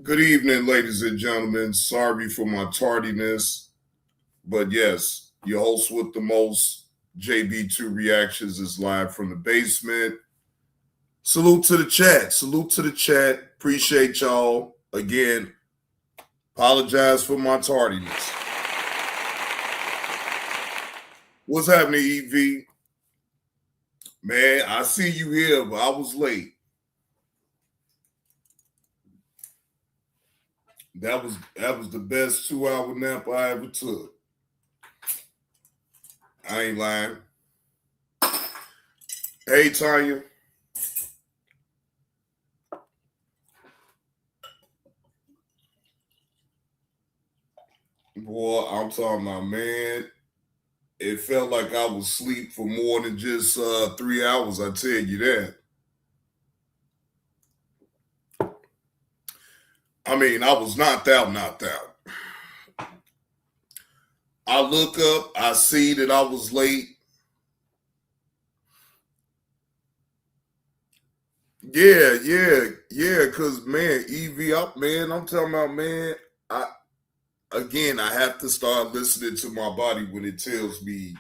Good evening, ladies and gentlemen. Sorry for my tardiness, but yes, your host with the most, JB2 Reactions, is live from the basement. Salute to the chat. Salute to the chat. Appreciate y'all. Again, apologize for my tardiness. What's happening, EV? Man, I see you here, but I was late. That was the best 2-hour nap I ever took. I ain't lying. Hey, Tanya. Boy, I'm talking about, man, it felt like I was asleep for more than just 3 hours, I tell you that. I mean, I was knocked out. I look up, I see that I was late. Yeah, because, man, EV up, man, I'm talking about, man, I have to start listening to my body when it tells me,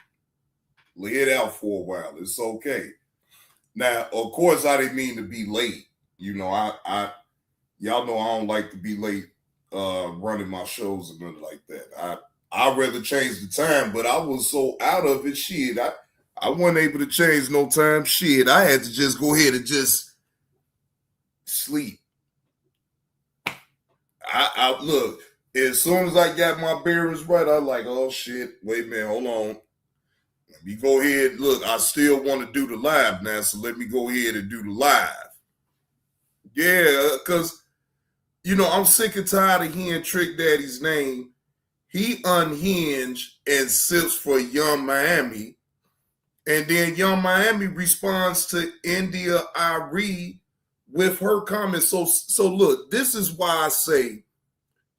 lay it out for a while. It's okay. Now, of course, I didn't mean to be late. You know, y'all know I don't like to be late running my shows and nothing like that. I'd rather change the time, but I was so out of it, shit. I wasn't able to change no time, shit. I had to just go ahead and just sleep. I look, as soon as I got my bearings right, I like, oh shit, wait a minute, hold on. Let me go ahead. Look, I still want to do the live now, so let me go ahead and do the live. Yeah, because, you know, I'm sick and tired of hearing Trick Daddy's name. He unhinged and Simps for Young Miami. And then Young Miami responds to India Irie with her comments. So look, this is why I say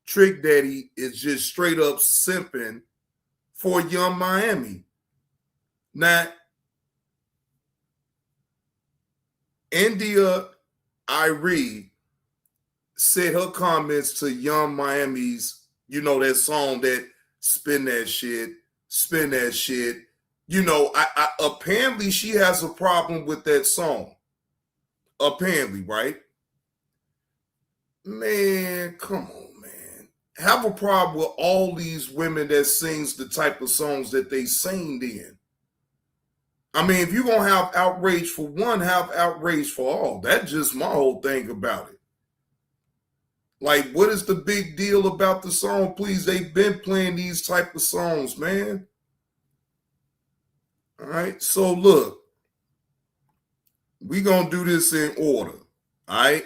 Trick Daddy is just straight up simping for Young Miami. Now, India Irie said her comments to Young Miami's, you know, that song that spin that shit. You know, I apparently she has a problem with that song. Apparently, right? Man, come on, man. Have a problem with all these women that sings the type of songs that they sing in. I mean, if you're going to have outrage for one, have outrage for all. That's just my whole thing about it. Like, what is the big deal about the song? Please, they've been playing these type of songs, man. All right, so look, we going to do this in order, all right?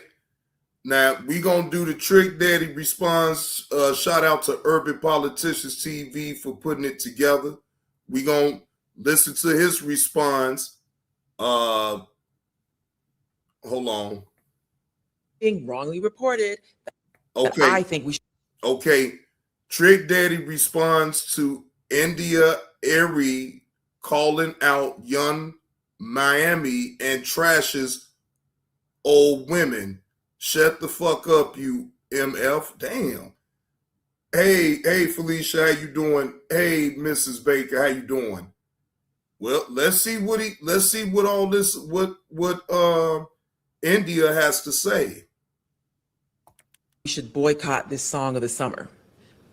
Now, we going to do the Trick Daddy response. Shout out to Urban Politicians TV for putting it together. We going to listen to his response. Hold on. Being wrongly reported. Okay. I think we should. Okay. Trick Daddy responds to India Irie calling out Young Miami and trashes old women. Shut the fuck up, you MF. Damn. Hey, Felicia, how you doing? Hey, Mrs. Baker, how you doing? Well, let's see what India has to say. We should boycott this song of the summer.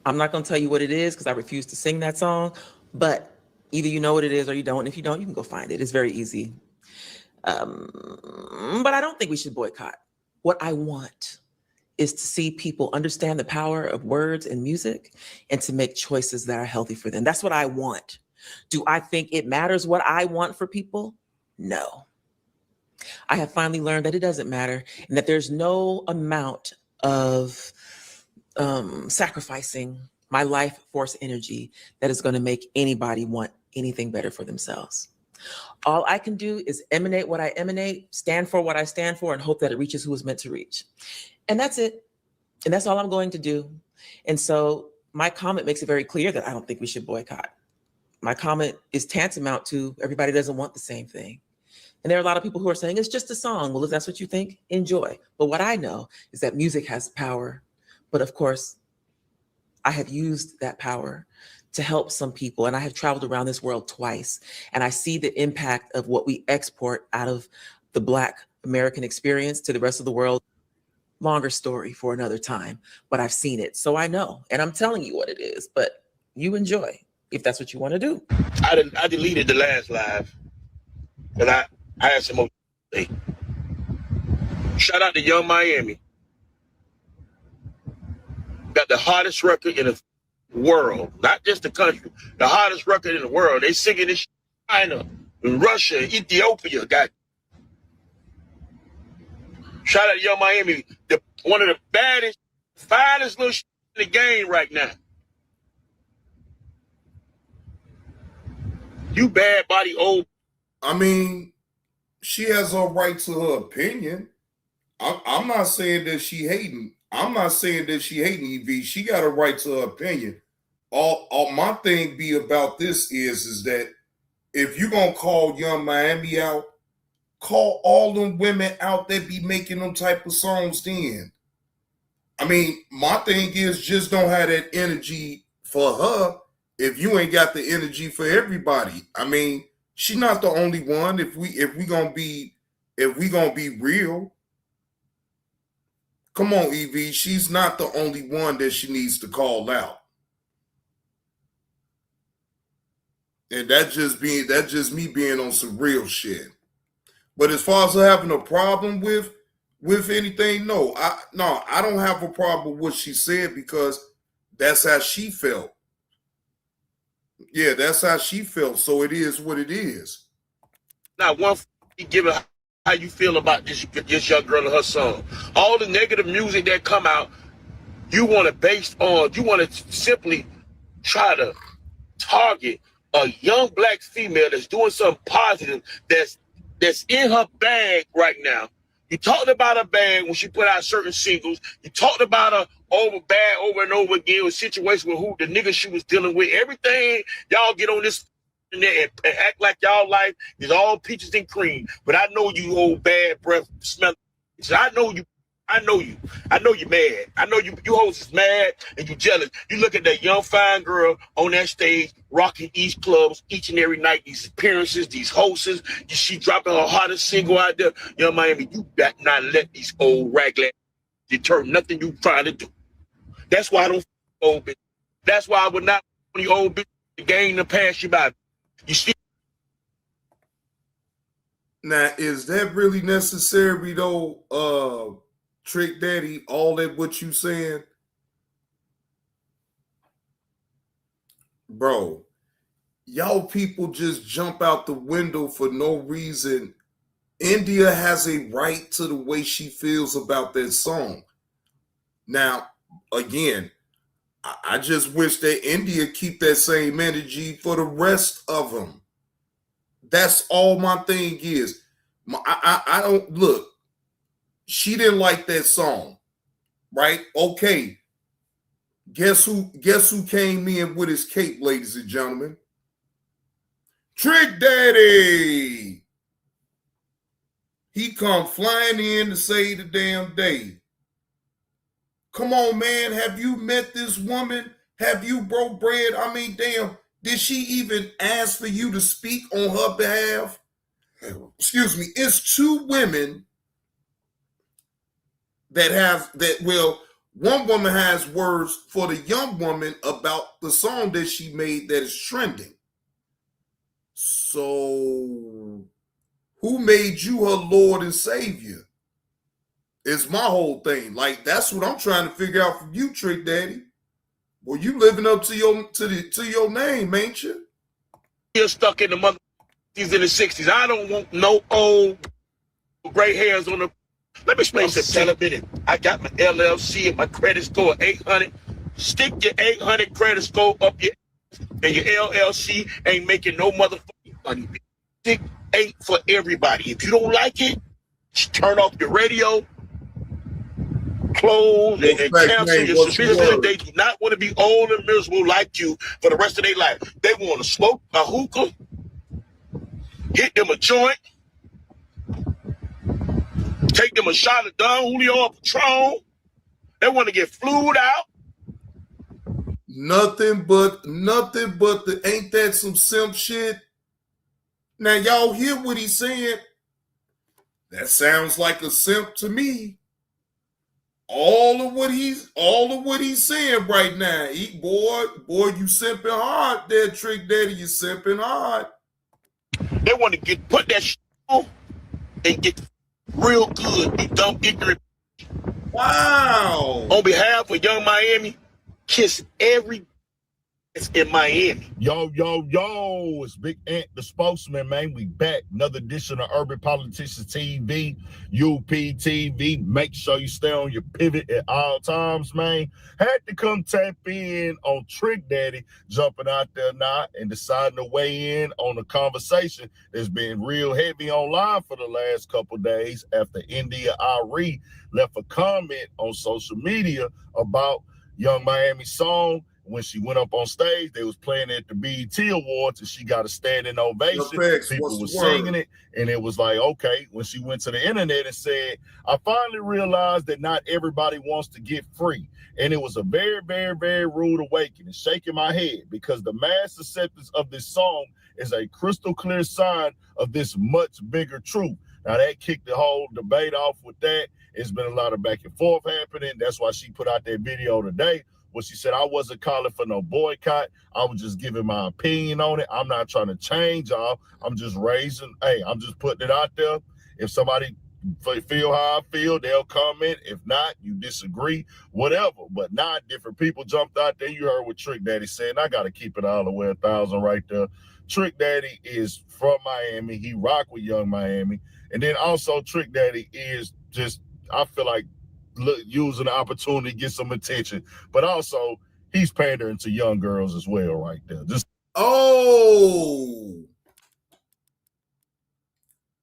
I'm not going to tell you what it is because I refuse to sing that song, but either you know what it is or you don't. And if you don't, you can go find it. It's very easy. But I don't think we should boycott. What I want is to see people understand the power of words and music and to make choices that are healthy for them. That's what I want. Do I think it matters what I want for people? No. I have finally learned that it doesn't matter and that there's no amount of sacrificing my life force energy that is going to make anybody want anything better for themselves. All I can do is emanate what I emanate, stand for what I stand for, and hope that it reaches who it's meant to reach. And that's it. And that's all I'm going to do. And so my comment makes it very clear that I don't think we should boycott. My comment is tantamount to everybody doesn't want the same thing. And there are a lot of people who are saying it's just a song. Well, if that's what you think, enjoy. But what I know is that music has power But of course, I have used that power to help some people. And I have traveled around this world twice. And I see the impact of what we export out of the Black American experience to the rest of the world. Longer story for another time, but I've seen it. So I know. And I'm telling you what it is. But you enjoy if that's what you want to do. I deleted the last live, but I had some more. Shout out to Young Miami. Got the hottest record in the world, not just the country. The hottest record in the world. They singing this in China, in Russia, Ethiopia. Got shout out to Young Miami, one of the baddest, finest little in the game right now. You bad body old. I mean, she has a right to her opinion. I'm not saying that she hating. I'm not saying that she hating EV. She got a right to her opinion. All my thing be about this is that if you gonna call Young Miami out, call all them women out that be making them type of songs then. I mean, my thing is just don't have that energy for her if you ain't got the energy for everybody. I mean, she's not the only one. If we gonna be real, come on, EV. She's not the only one that she needs to call out. And that's just me being on some real shit. But as far as her having a problem with anything, no, I don't have a problem with what she said because that's how she felt. Yeah, that's how she felt. So it is what it is. Now, one given how you feel about this young girl and her song. All the negative music that come out, you want to simply try to target a young Black female that's doing something positive that's in her bag right now. You talked about her bag when she put out certain singles. You talked about her over and over again with situations with who the nigga she was dealing with. Everything y'all get on this and act like y'all life is all peaches and cream. But I know you old bad breath smell. I know you. I know you mad. I know you hoes is mad and you jealous. You look at that young fine girl on that stage rocking East clubs each and every night, these appearances, these hosts. She dropping her hottest single out there. Young Miami, you better not let these old raglan deter nothing you trying to do. That's why I don't old bitch. That's why I would not want the old bitch to gain to pass you by. You see. Now, is that really necessary though, Trick Daddy, all that what you saying? Bro, y'all people just jump out the window for no reason. India has a right to the way she feels about that song. Now, again, I just wish that India keep that same energy for the rest of them. That's all my thing is. I don't look. She didn't like that song, right? Okay. Guess who came in with his cape, ladies and gentlemen? Trick Daddy. He come flying in to save the damn day. Come on, man. Have you met this woman? Have you broke bread? I mean, damn, did she even ask for you to speak on her behalf? Excuse me. It's two women one woman has words for the young woman about the song that she made that is trending. So who made you her Lord and Savior? It's my whole thing. Like, that's what I'm trying to figure out from you, Trick Daddy. Well, you living up to your name, ain't you? You're stuck in the mother in the 60s. I don't want no old gray hairs on the. Let me explain something. Tell a minute. I got my LLC and my credit score 800. Stick your 800 credit score up your and your LLC ain't making no motherfucking money. Stick 8 for everybody. If you don't like it, just turn off your radio, close and cancel your subscription. They do not want to be old and miserable like you for the rest of their life. They want to smoke a hookah, hit them a joint, take them a shot of Don Julio or Patron, They want to get flued out. Nothing but the ain't that some simp shit? Now y'all hear what he's saying? That sounds like a simp to me. All of what he's saying right now. Boy, you simping hard there, Trick Daddy. You simping hard. They want to put that shit on and get real good. Be dumb, ignorant. Wow. On behalf of Young Miami, kiss every in Miami. Yo, it's Big Ant, the spokesman, man. We back. Another edition of Urban Politicians TV, UPTV. Make sure you stay on your pivot at all times, man. Had to come tap in on Trick Daddy jumping out there now and deciding to weigh in on a conversation that's been real heavy online for the last couple days after India Ari left a comment on social media about Young Miami's song. When she went up on stage, they was playing at the BET Awards, and she got a standing ovation. People were singing it, and it was like, okay. When she went to the internet and said, I finally realized that not everybody wants to get free. And it was a very, very, very rude awakening, shaking my head, because the mass acceptance of this song is a crystal clear sign of this much bigger truth. Now, that kicked the whole debate off with that. It's been a lot of back and forth happening. That's why she put out that video today. Well, she said, I wasn't calling for no boycott. I was just giving my opinion on it. I'm not trying to change y'all. I'm just I'm just putting it out there. If somebody feel how I feel, they'll comment. If not, you disagree, whatever. But now different people jumped out there. You heard what Trick Daddy said. I got to keep it all the way 1,000 right there. Trick Daddy is from Miami. He rock with Young Miami. And then also Trick Daddy is just, I feel like, using the opportunity to get some attention, but also he's pandering to young girls as well right there.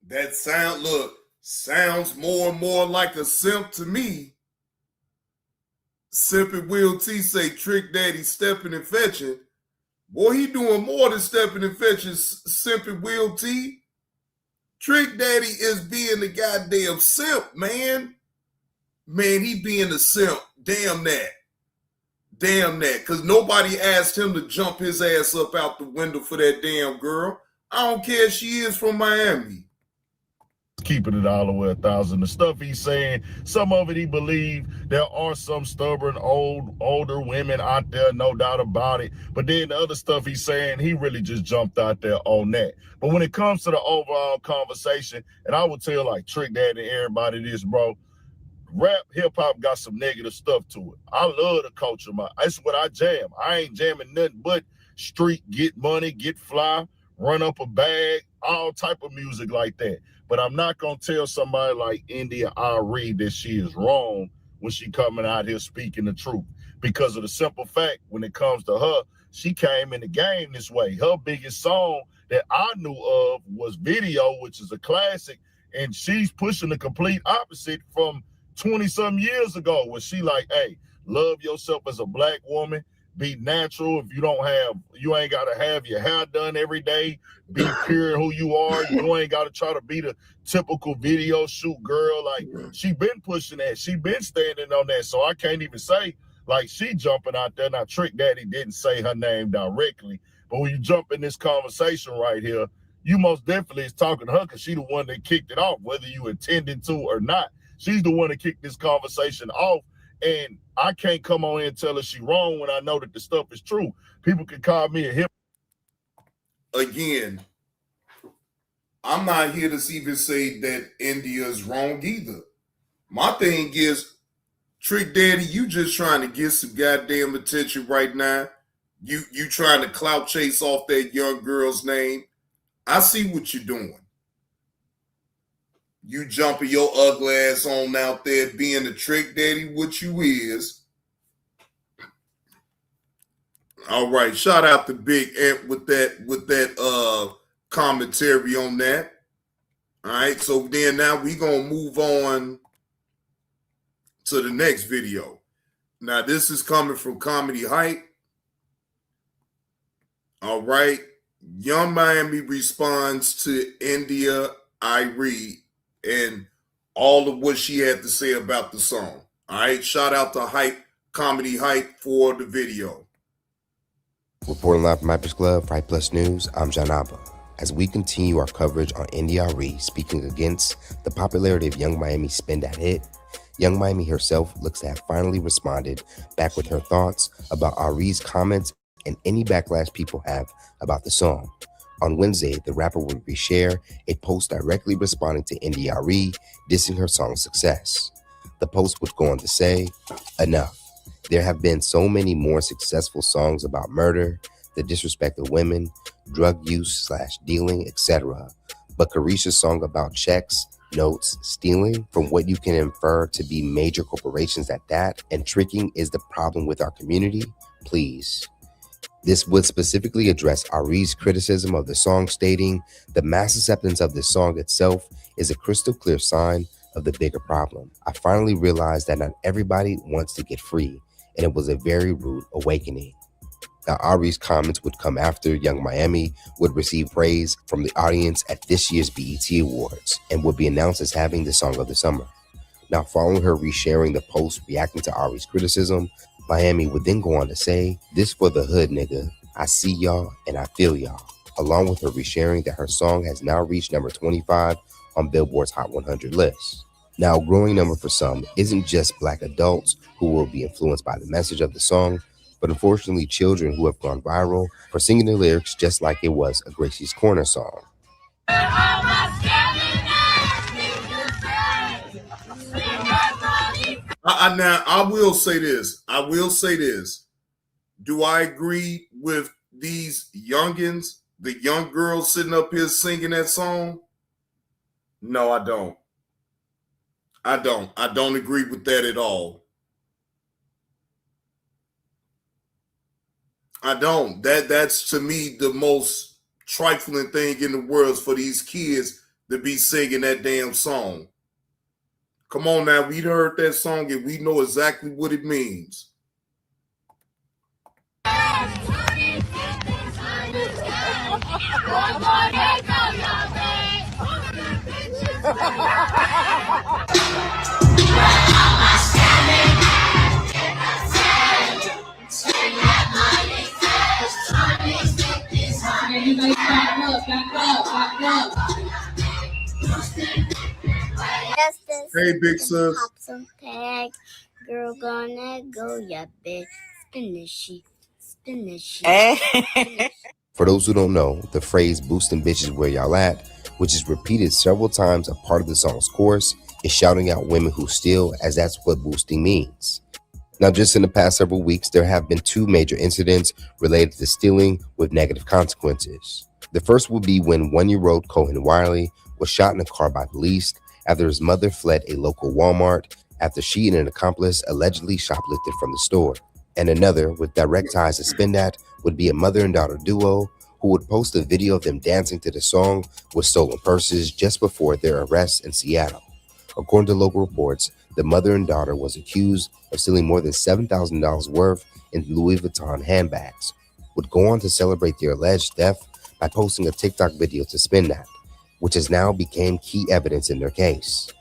That sounds more and more like a simp to me. Simpy Will T say Trick Daddy stepping and fetching. Boy, he doing more than stepping and fetching, Simpy Will T. Trick Daddy is being the goddamn simp, man. Man, he being a simp. Damn that. Because nobody asked him to jump his ass up out the window for that damn girl. I don't care if she is from Miami. Keeping it all the way 1,000. The stuff he's saying, some of it he believe there are some stubborn older women out there, no doubt about it. But then the other stuff he's saying, he really just jumped out there on that. But when it comes to the overall conversation, and I would tell like Trick Daddy and everybody this, bro, rap, hip-hop got some negative stuff to it. I love the culture. That's what I jam. I ain't jamming nothing but street, get money, get fly, run up a bag, all type of music like that. But I'm not going to tell somebody like India Ari that she is wrong when she coming out here speaking the truth. Because of the simple fact, when it comes to her, she came in the game this way. Her biggest song that I knew of was Video, which is a classic, and she's pushing the complete opposite from 20-some years ago, when she like, hey, love yourself as a black woman, be natural. If you ain't got to have your hair done every day, be pure in who you are. You ain't got to try to be the typical video shoot girl. Like, she been pushing that. She been standing on that. So I can't even say, like, she jumping out there. Now, Trick Daddy didn't say her name directly, but when you jump in this conversation right here, you most definitely is talking to her because she the one that kicked it off, whether you intended to or not. She's the one that kicked this conversation off, and I can't come on here and tell her she's wrong when I know that the stuff is true. People can call me a hip. Again, I'm not here to even say that India is wrong either. My thing is, Trick Daddy, you just trying to get some goddamn attention right now. You trying to clout chase off that young girl's name. I see what you're doing. You jumping your ugly ass on out there being the Trick Daddy, what you is. All right, shout out to Big Ant with that commentary on that. All right, so then now we gonna move on to the next video. Now this is coming from Comedy Hype. All right, Young Miami responds to India Irie and all of what she had to say about the song. All right, shout out to Comedy Hype for the video. Reporting live from Hypers Club for Hype Plus News, I'm John Abba. As we continue our coverage on NDRE speaking against the popularity of Young Miami's Spin That Hit, Young Miami herself looks to have finally responded back with her thoughts about Ari's comments and any backlash people have about the song. On Wednesday, the rapper would reshare a post directly responding to NDRE, dissing her song's success. The post would go on to say, "Enough. There have been so many more successful songs about murder, the disrespect of women, drug use / dealing, etc. But Carisha's song about checks, notes, stealing, from what you can infer to be major corporations at that, and tricking is the problem with our community? Please." This would specifically address Ari's criticism of the song, stating, "The mass acceptance of this song itself is a crystal clear sign of the bigger problem. I finally realized that not everybody wants to get free, and it was a very rude awakening." Now, Ari's comments would come after Young Miami would receive praise from the audience at this year's BET Awards and would be announced as having the Song of the Summer. Now, following her resharing the post reacting to Ari's criticism, Miami would then go on to say, "This for the hood, nigga. I see y'all and I feel y'all," along with her resharing that her song has now reached number 25 on Billboard's Hot 100 list. Now, a growing number for some isn't just Black adults who will be influenced by the message of the song, but unfortunately children who have gone viral for singing the lyrics just like it was a Gracie's Corner song. Now, I will say this. Do I agree with these youngins, the young girls sitting up here singing that song? No, I don't. I don't agree with that at all. I don't. That's to me the most trifling thing in the world for these kids to be singing that damn song. Come on now, we heard that song and we know exactly what it means. Hey, big sis. Pop some tag, girl gonna go, yeah, bitch. Spin this shit, spin this shit. For those who don't know, the phrase "boosting bitches where y'all at," which is repeated several times a part of the song's chorus, is shouting out women who steal, as that's what boosting means. Now, just in the past several weeks, there have been two major incidents related to stealing with negative consequences. The first would be when 1-year-old Cohen Wiley was shot in a car by police after his mother fled a local Walmart after she and an accomplice allegedly shoplifted from the store. And another, with direct ties to Spin That, would be a mother and daughter duo who would post a video of them dancing to the song with stolen purses just before their arrest in Seattle. According to local reports, the mother and daughter was accused of stealing more than $7,000 worth in Louis Vuitton handbags, would go on to celebrate their alleged theft by posting a TikTok video to Spin That, which has now become key evidence in their case.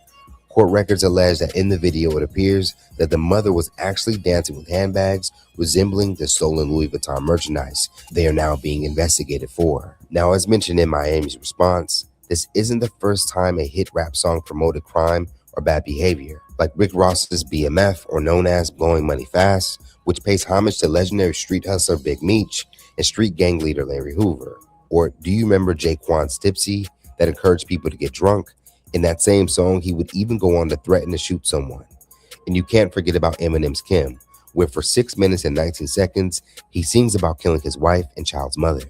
Court records allege that in the video it appears that the mother was actually dancing with handbags resembling the stolen Louis Vuitton merchandise they are now being investigated for. Now, as mentioned in Miami's response, this isn't the first time a hit rap song promoted crime or bad behavior, like Rick Ross's BMF, or known as Blowing Money Fast, which pays homage to legendary street hustler Big Meech and street gang leader Larry Hoover. Or do you remember Jaquan's Tipsy, that encouraged people to get drunk? In that same song, he would even go on to threaten to shoot someone. And you can't forget about Eminem's Kim, where for 6 minutes and 19 seconds, he sings about killing his wife and child's mother.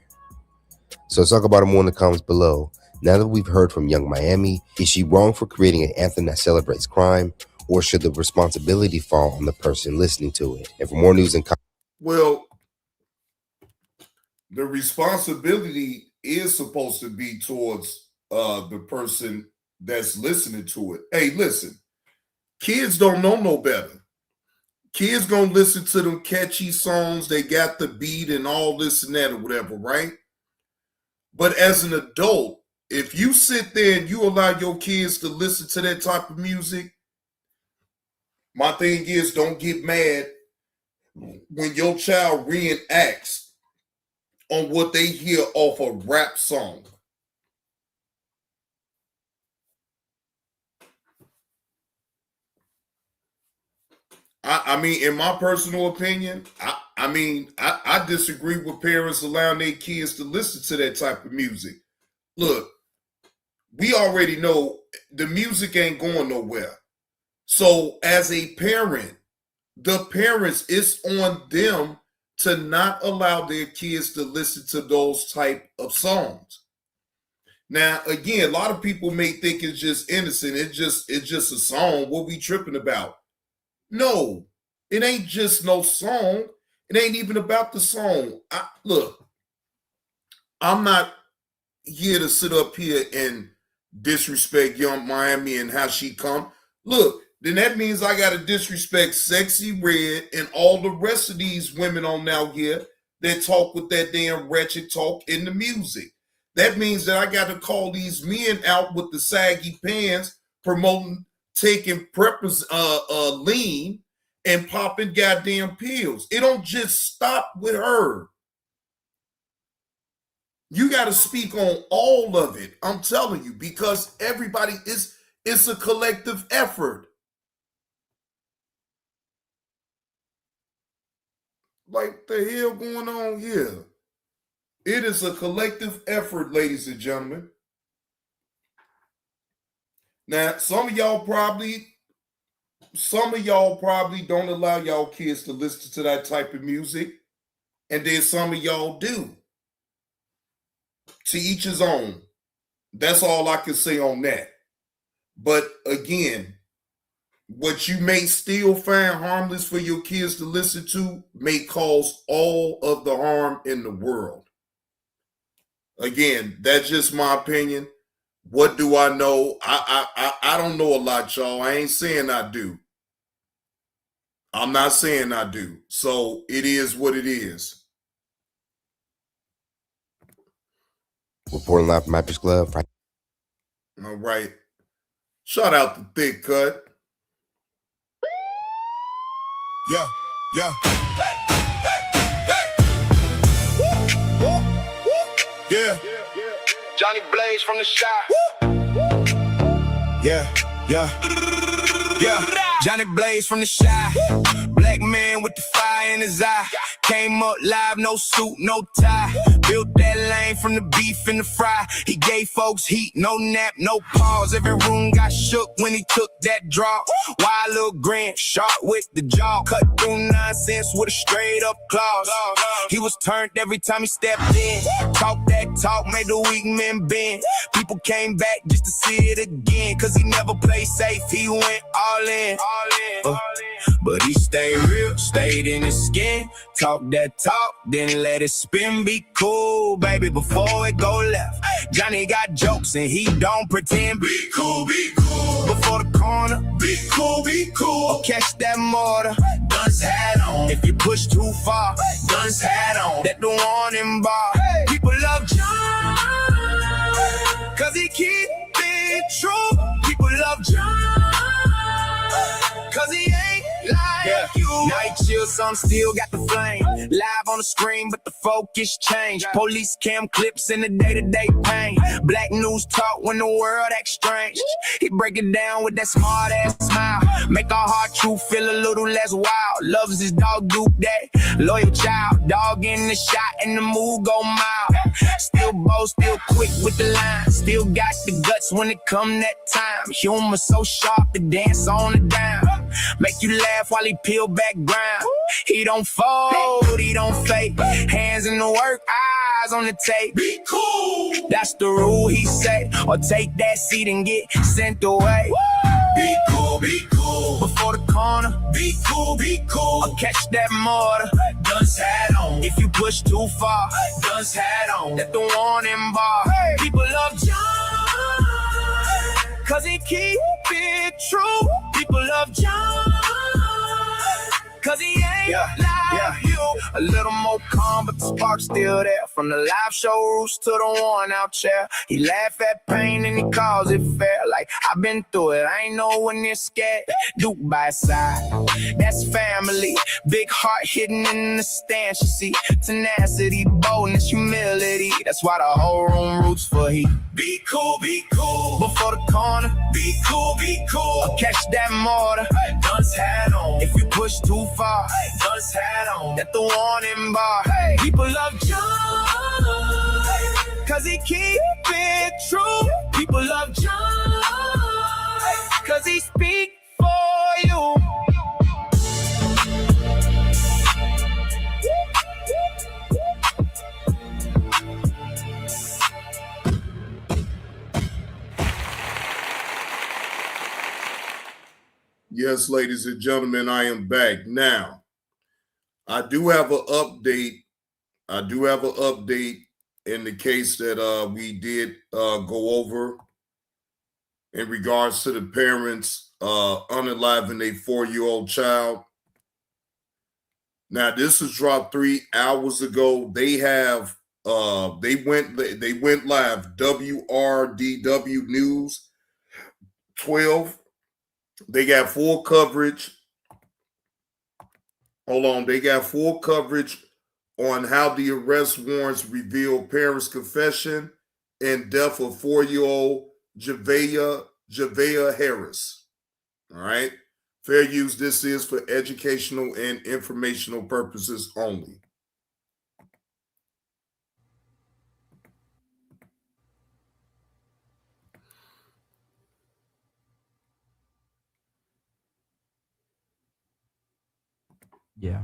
So let's talk about him more in the comments below. Now that we've heard from Young Miami, is she wrong for creating an anthem that celebrates crime, or should the responsibility fall on the person listening to it? And for more news and comments, well, the responsibility is supposed to be towards the person that's listening to it. Hey, listen, kids don't know no better. Kids gonna listen to them catchy songs, they got the beat and all this and that or whatever, right? But as an adult, if you sit there and you allow your kids to listen to that type of music, My thing is, don't get mad when your child reenacts on what they hear off a rap song. I mean, in my personal opinion, I disagree with parents allowing their kids to listen to that type of music. Look, we already know the music ain't going nowhere. So as a parent, the parents, it's on them to not allow their kids to listen to those type of songs. Now, again, a lot of people may think it's just innocent. It's just a song. What we tripping about? No, it ain't just no song. It ain't even about the song. Look, I'm not here to sit up here and disrespect Young Miami and how she come. Look, then that means I got to disrespect Sexy Red and all the rest of these women on out here that talk with that damn ratchet talk in the music. That means that I got to call these men out with the saggy pants promoting taking preppers lean and popping goddamn pills. It don't just stop with her. You got to speak on all of it. I'm telling you, because everybody it's a collective effort. Like the hell going on here? It is a collective effort, ladies and gentlemen. Now, some of y'all probably don't allow y'all kids to listen to that type of music, and then some of y'all do. To each his own. That's all I can say on that. But again, what you may still find harmless for your kids to listen to may cause all of the harm in the world. Again, that's just my opinion. What do I know? I don't know a lot, y'all. I ain't saying I do. I'm not saying I do. So it is what it is. Reporting live from Mappers Club. All right. Shout out to Thick Cut. Yeah, yeah. Yeah. Johnny Blaze from the Shy. Yeah, yeah. Yeah. Johnny Blaze from the Shy. Black man with the fire in his eye. Came up live, no suit, no tie. Built that lane from the beef and the fry. He gave folks heat, no nap, no pause. Every room got shook when he took that draw. Wild little grin, sharp with the jaw. Cut through nonsense with a straight up clause. He was turned every time he stepped in. Talk that talk, made the weak men bend. People came back just to see it again. Cause he never played safe, he went all in. But he stayed real, stayed in his skin. Talk that talk, then let it spin. Be cool, baby, before it go left. Johnny got jokes and he don't pretend. Be cool, be cool. Before the corner, Be cool, be cool. or catch that mortar. Guns hat on. If you push too far, Guns hat on. that the warning bar. People love John, cause he keep it true. People love John, cause he ain't like you. Night chill, some still got the flame. Live on the screen, but the focus changed. Police cam clips in the day-to-day pain. Black news talk when the world acts strange. He break it down with that smart-ass smile. Make our heart truth feel a little less wild. Loves his dog, Duke, that loyal child. Dog in the shot and the move go mild. Still bold, still quick with the line. Still got the guts when it come that time. Humor so sharp, the dance on the dime. Make you laugh while he peel back ground. He don't fold, he don't fake. Hands in the work, eyes on the tape. Be cool. That's the rule, he say. Or take that seat and get sent away. Be cool, be cool. Before the corner, Be cool, be cool. or catch that mortar. Guns hat on. If you push too far, Guns hat on. that the warning bar. People love John, cause he keep it true. People love John, cause he ain't like you. A little more calm, but the spark's still there. From the live show roost to the worn out chair. He laugh at pain and he calls it fair. Like, I've been through it, I ain't know when you're scared. Duke by side, that's family. Big heart hidden in the stance, you see. Tenacity, boldness, humility. That's why the whole room roots for he. Be cool, before the corner. Be cool, I'll catch that mortar. Guns hat on. If you push too far, guns hat on. At the warning bar. People love John, cause he keep it true. People love John, cause he speak for you. Yes, ladies and gentlemen, I am back. Now, I do have an update. In the case that we did go over in regards to the parents unaliving a 4-year-old child. Now, this was dropped 3 hours ago. They have they went live. WRDW News 12. They got full coverage. Hold on. They got full coverage on how the arrest warrants reveal parents' confession and death of 4-year-old Javea Harris. All right. Fair use. This is for educational and informational purposes only. Yeah.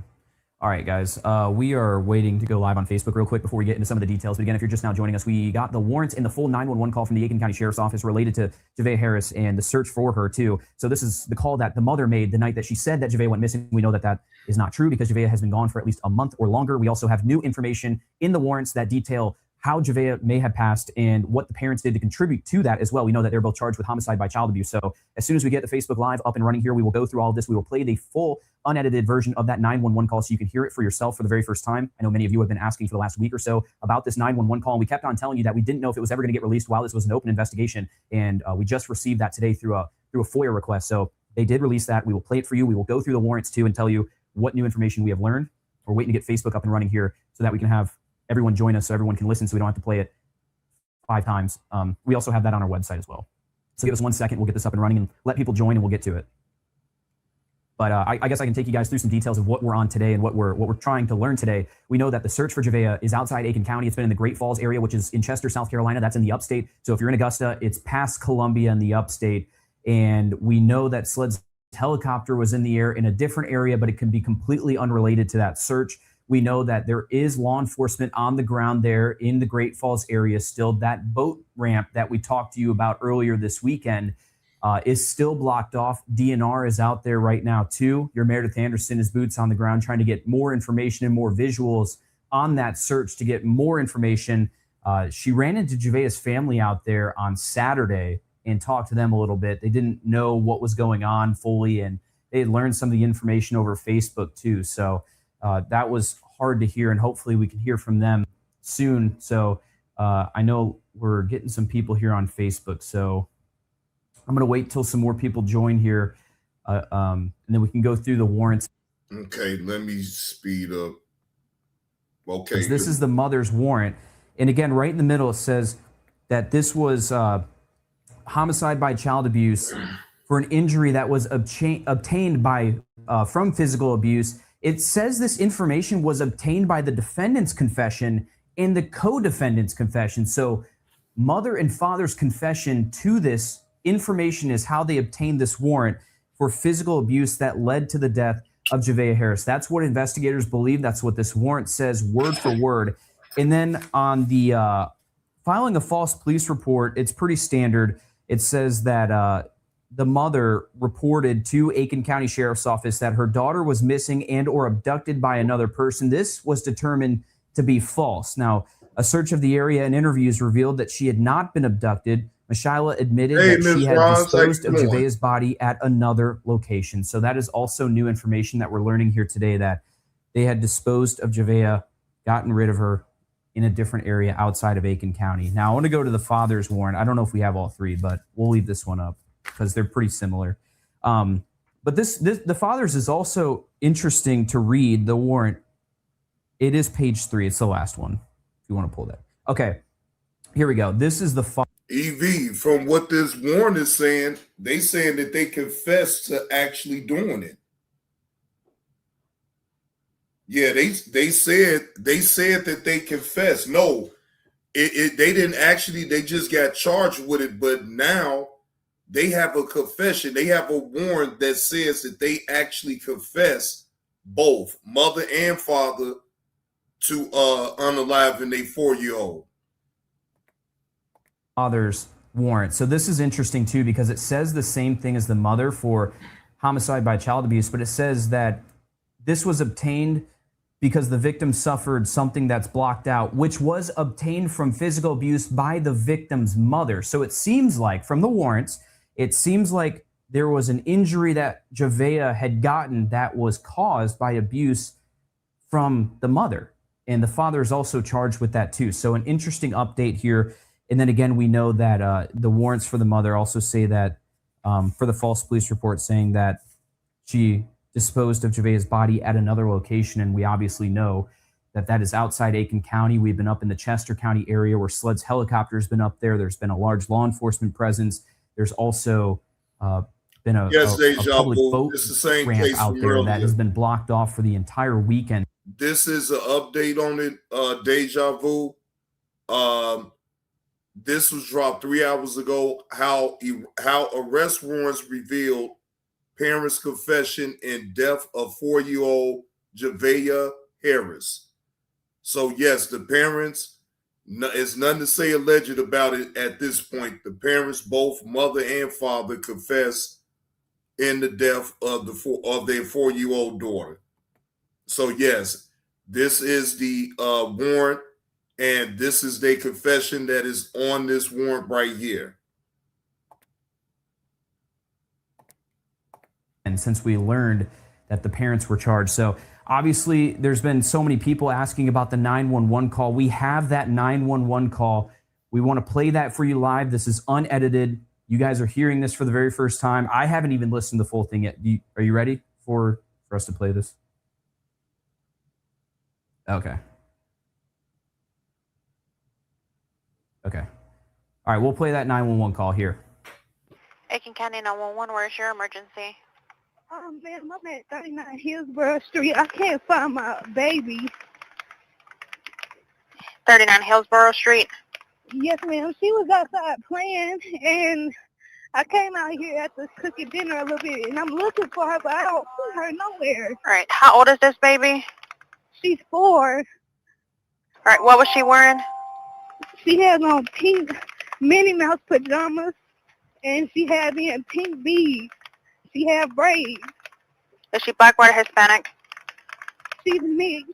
All right, guys. We are waiting to go live on Facebook real quick before we get into some of the details. But again, if you're just now joining us, we got the warrants in the full 911 call from the Aiken County Sheriff's Office related to Javea Harris and the search for her, too. So this is the call that the mother made the night that she said that Javea went missing. We know that that is not true because Javea has been gone for at least a month or longer. We also have new information in the warrants that detail how Javea may have passed and what the parents did to contribute to that as well. We know that they're both charged with homicide by child abuse. So as soon as we get the Facebook Live up and running here, we will go through all of this. We will play the full unedited version of that 911 call so you can hear it for yourself for the very first time. I know many of you have been asking for the last week or so about this 911 call, and we kept on telling you that we didn't know if it was ever going to get released while this was an open investigation, and we just received that today through a FOIA request. So they did release that. We will play it for you. We will go through the warrants too and tell you what new information we have learned. We're waiting to get Facebook up and running here so that we can have everyone join us so everyone can listen so we don't have to play it 5 times. We also have that on our website as well. So give us 1 second. We'll get this up and running and let people join and we'll get to it. But I guess I can take you guys through some details of what we're on today and what we're trying to learn today. We know that the search for Javea is outside Aiken County. It's been in the Great Falls area, which is in Chester, South Carolina. That's in the upstate. So if you're in Augusta, it's past Columbia in the upstate. And we know that SLED's helicopter was in the air in a different area, but it can be completely unrelated to that search. We know that there is law enforcement on the ground there in the Great Falls area still. That boat ramp that we talked to you about earlier this weekend is still blocked off. DNR is out there right now too. Your Meredith Anderson is boots on the ground trying to get more information and more visuals on that search to get more information. She ran into Javea's family out there on Saturday and talked to them a little bit. They didn't know what was going on fully, and they had learned some of the information over Facebook too. So that was hard to hear, and hopefully we can hear from them soon. So I know we're getting some people here on Facebook, so I'm going to wait till some more people join here, and then we can go through the warrants. Okay, let me speed up. Okay. This is the mother's warrant. And again, right in the middle, it says that this was homicide by child abuse for an injury that was obtained by from physical abuse. It says this information was obtained by the defendant's confession and the co-defendant's confession. So mother and father's confession to this information is how they obtained this warrant for physical abuse that led to the death of Javea Harris. That's what investigators believe. That's what this warrant says word for word. And then on the filing a false police report, it's pretty standard. It says that the mother reported to Aiken County Sheriff's Office that her daughter was missing and or abducted by another person. This was determined to be false. Now, a search of the area and interviews revealed that she had not been abducted. Mashyla admitted that she had disposed of Javea's body at another location. So that is also new information that we're learning here today, that they had disposed of Javea, gotten rid of her in a different area outside of Aiken County. Now, I want to go to the father's warrant. I don't know if we have all three, but we'll leave this one up because they're pretty similar. But the father's is also interesting to read, the warrant. It is page 3. It's the last one, if you want to pull that. Okay, here we go. This is the EV, from what this warrant is saying, they saying that they confessed to actually doing it. Yeah, they said that they confessed. No, they didn't actually, they just got charged with it, but now they have a confession. They have a warrant that says that they actually confess, both mother and father, to unaliving a 4-year-old. father's warrant. So this is interesting too, because it says the same thing as the mother for homicide by child abuse, but it says that this was obtained because the victim suffered something that's blocked out, which was obtained from physical abuse by the victim's mother. So it seems like, from the warrants, it seems like there was an injury that Javea had gotten that was caused by abuse from the mother. And the father is also charged with that too. So an interesting update here. And then again, we know that the warrants for the mother also say that for the false police report, saying that she disposed of Javea's body at another location. And we obviously know that that is outside Aiken County. We've been up in the Chester County area where SLED's helicopter has been up there. There's been a large law enforcement presence. There's also been a public boat ramp out there that has been blocked off for the entire weekend. This is an update on it, Deja Vu. This was dropped 3 hours ago. How arrest warrants revealed parents' confession in death of 4-year-old Javea Harris. So yes, the parents, it's nothing to say alleged about it at this point. The parents, both mother and father, confess in the death of their 4-year-old daughter. So yes, this is the warrant, and this is their confession that is on this warrant right here. And since we learned that the parents were charged. So obviously there's been so many people asking about the 911 call. We have that 911 call. We want to play that for you live. This is unedited. You guys are hearing this for the very first time. I haven't even listened to the full thing yet. Are you ready for us to play this? Okay. Okay. All right, we'll play that 911 call here. Aiken County 911, where's your emergency? Man, I'm at 39 Hillsborough Street. I can't find my baby. 39 Hillsborough Street? Yes, ma'am. She was outside playing, and I came out here after cooking dinner a little bit, and I'm looking for her, but I don't see her nowhere. All right, how old is this baby? She's 4. All right, what was she wearing? She has on pink Minnie Mouse pajamas, and she had me in pink beads. She had braids. Is she black, white, or Hispanic? She's mixed.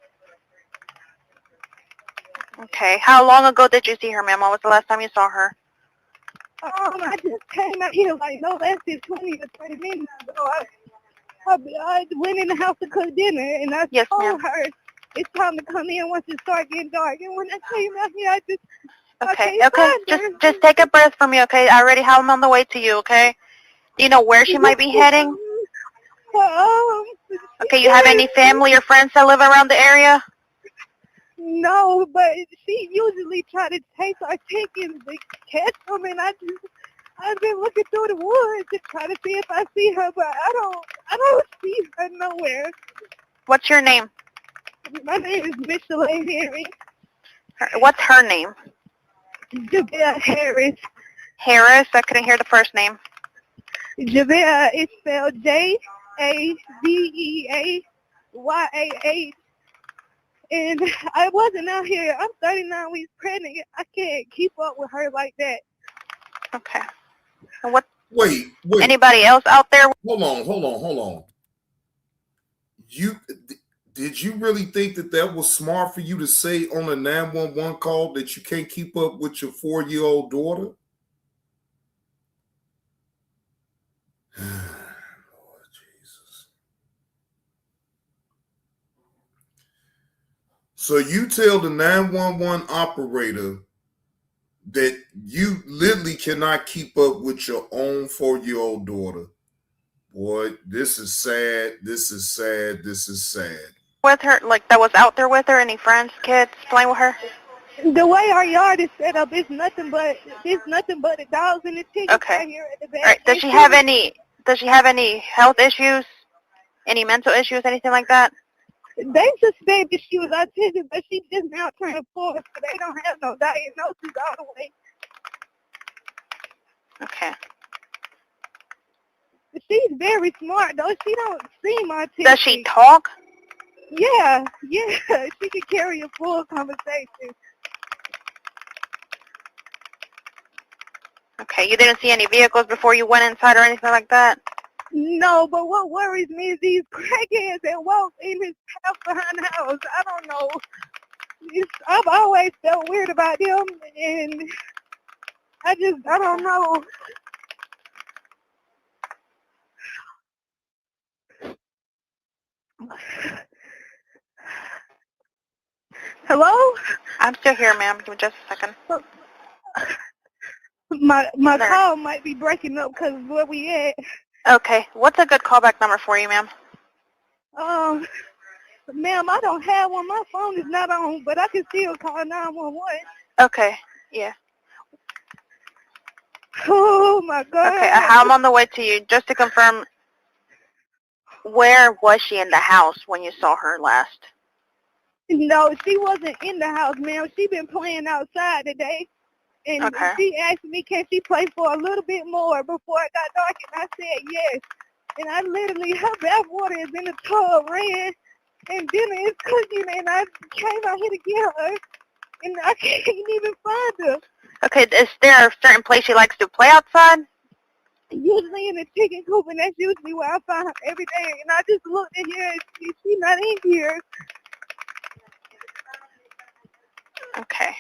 Okay, how long ago did you see her, ma'am? When was the last time you saw her? I just came out here like no less than 20 to 30 minutes ago. I went in the house to cook dinner, and I told her it's time to come in once it starts getting dark. And when I came out here, I just just take a breath for me, okay? I already have them on the way to you, okay? Do you know where she might be heading? Okay, you have any family or friends that live around the area? No, but she usually try to take our chickens to catch them, and I've been looking through the woods to try to see if I see her, but I don't see her nowhere. What's your name? My name is Micheline Harris. What's her name? Javea Harris. Harris? I couldn't hear the first name. Javea is spelled Javeayaah. And I wasn't out here. I'm 39 weeks pregnant. I can't keep up with her like that. Okay. And what? Wait. Anybody else out there? Hold on. Did you really think that was smart for you to say on a 911 call that you can't keep up with your 4-year-old daughter? Lord Jesus. So you tell the 911 operator that you literally cannot keep up with your own 4-year-old daughter. Boy, this is sad. This is sad. This is sad. With her, like that was out there with her? Any friends, kids playing with her? The way our yard is set up, it's nothing but the dogs and the chickens right here at the back. All right. Does she have any health issues? Any mental issues? Anything like that? They suspect that she was autistic, but she's just now turning 4, so they don't have no diagnosis all the way. Okay. She's very smart, though. She don't seem autistic. Does she talk? Yeah. She can carry a full conversation. Okay. You didn't see any vehicles before you went inside or anything like that? No, but what worries me is these crackheads that walk in his house behind the house. I don't know. I've always felt weird about them, and I don't know. Hello? I'm still here, ma'am. Give me just a second. My call might be breaking up because of where we at. Okay. What's a good callback number for you, ma'am? Ma'am, I don't have one. My phone is not on, but I can still call 911. Okay. Yeah. Oh, my God. Okay. I'm on the way to you. Just to confirm, where was she in the house when you saw her last? No, she wasn't in the house, ma'am. She been playing outside today. And she asked me, can she play for a little bit more before it got dark? And I said yes. And I literally, her bath water is in the tub, ran, and dinner is cooking, and I came out here to get her, and I can't even find her. Okay, is there a certain place she likes to play outside? Usually in the chicken coop, and that's usually where I find her every day. And I just looked in here, and she's not in here. Okay.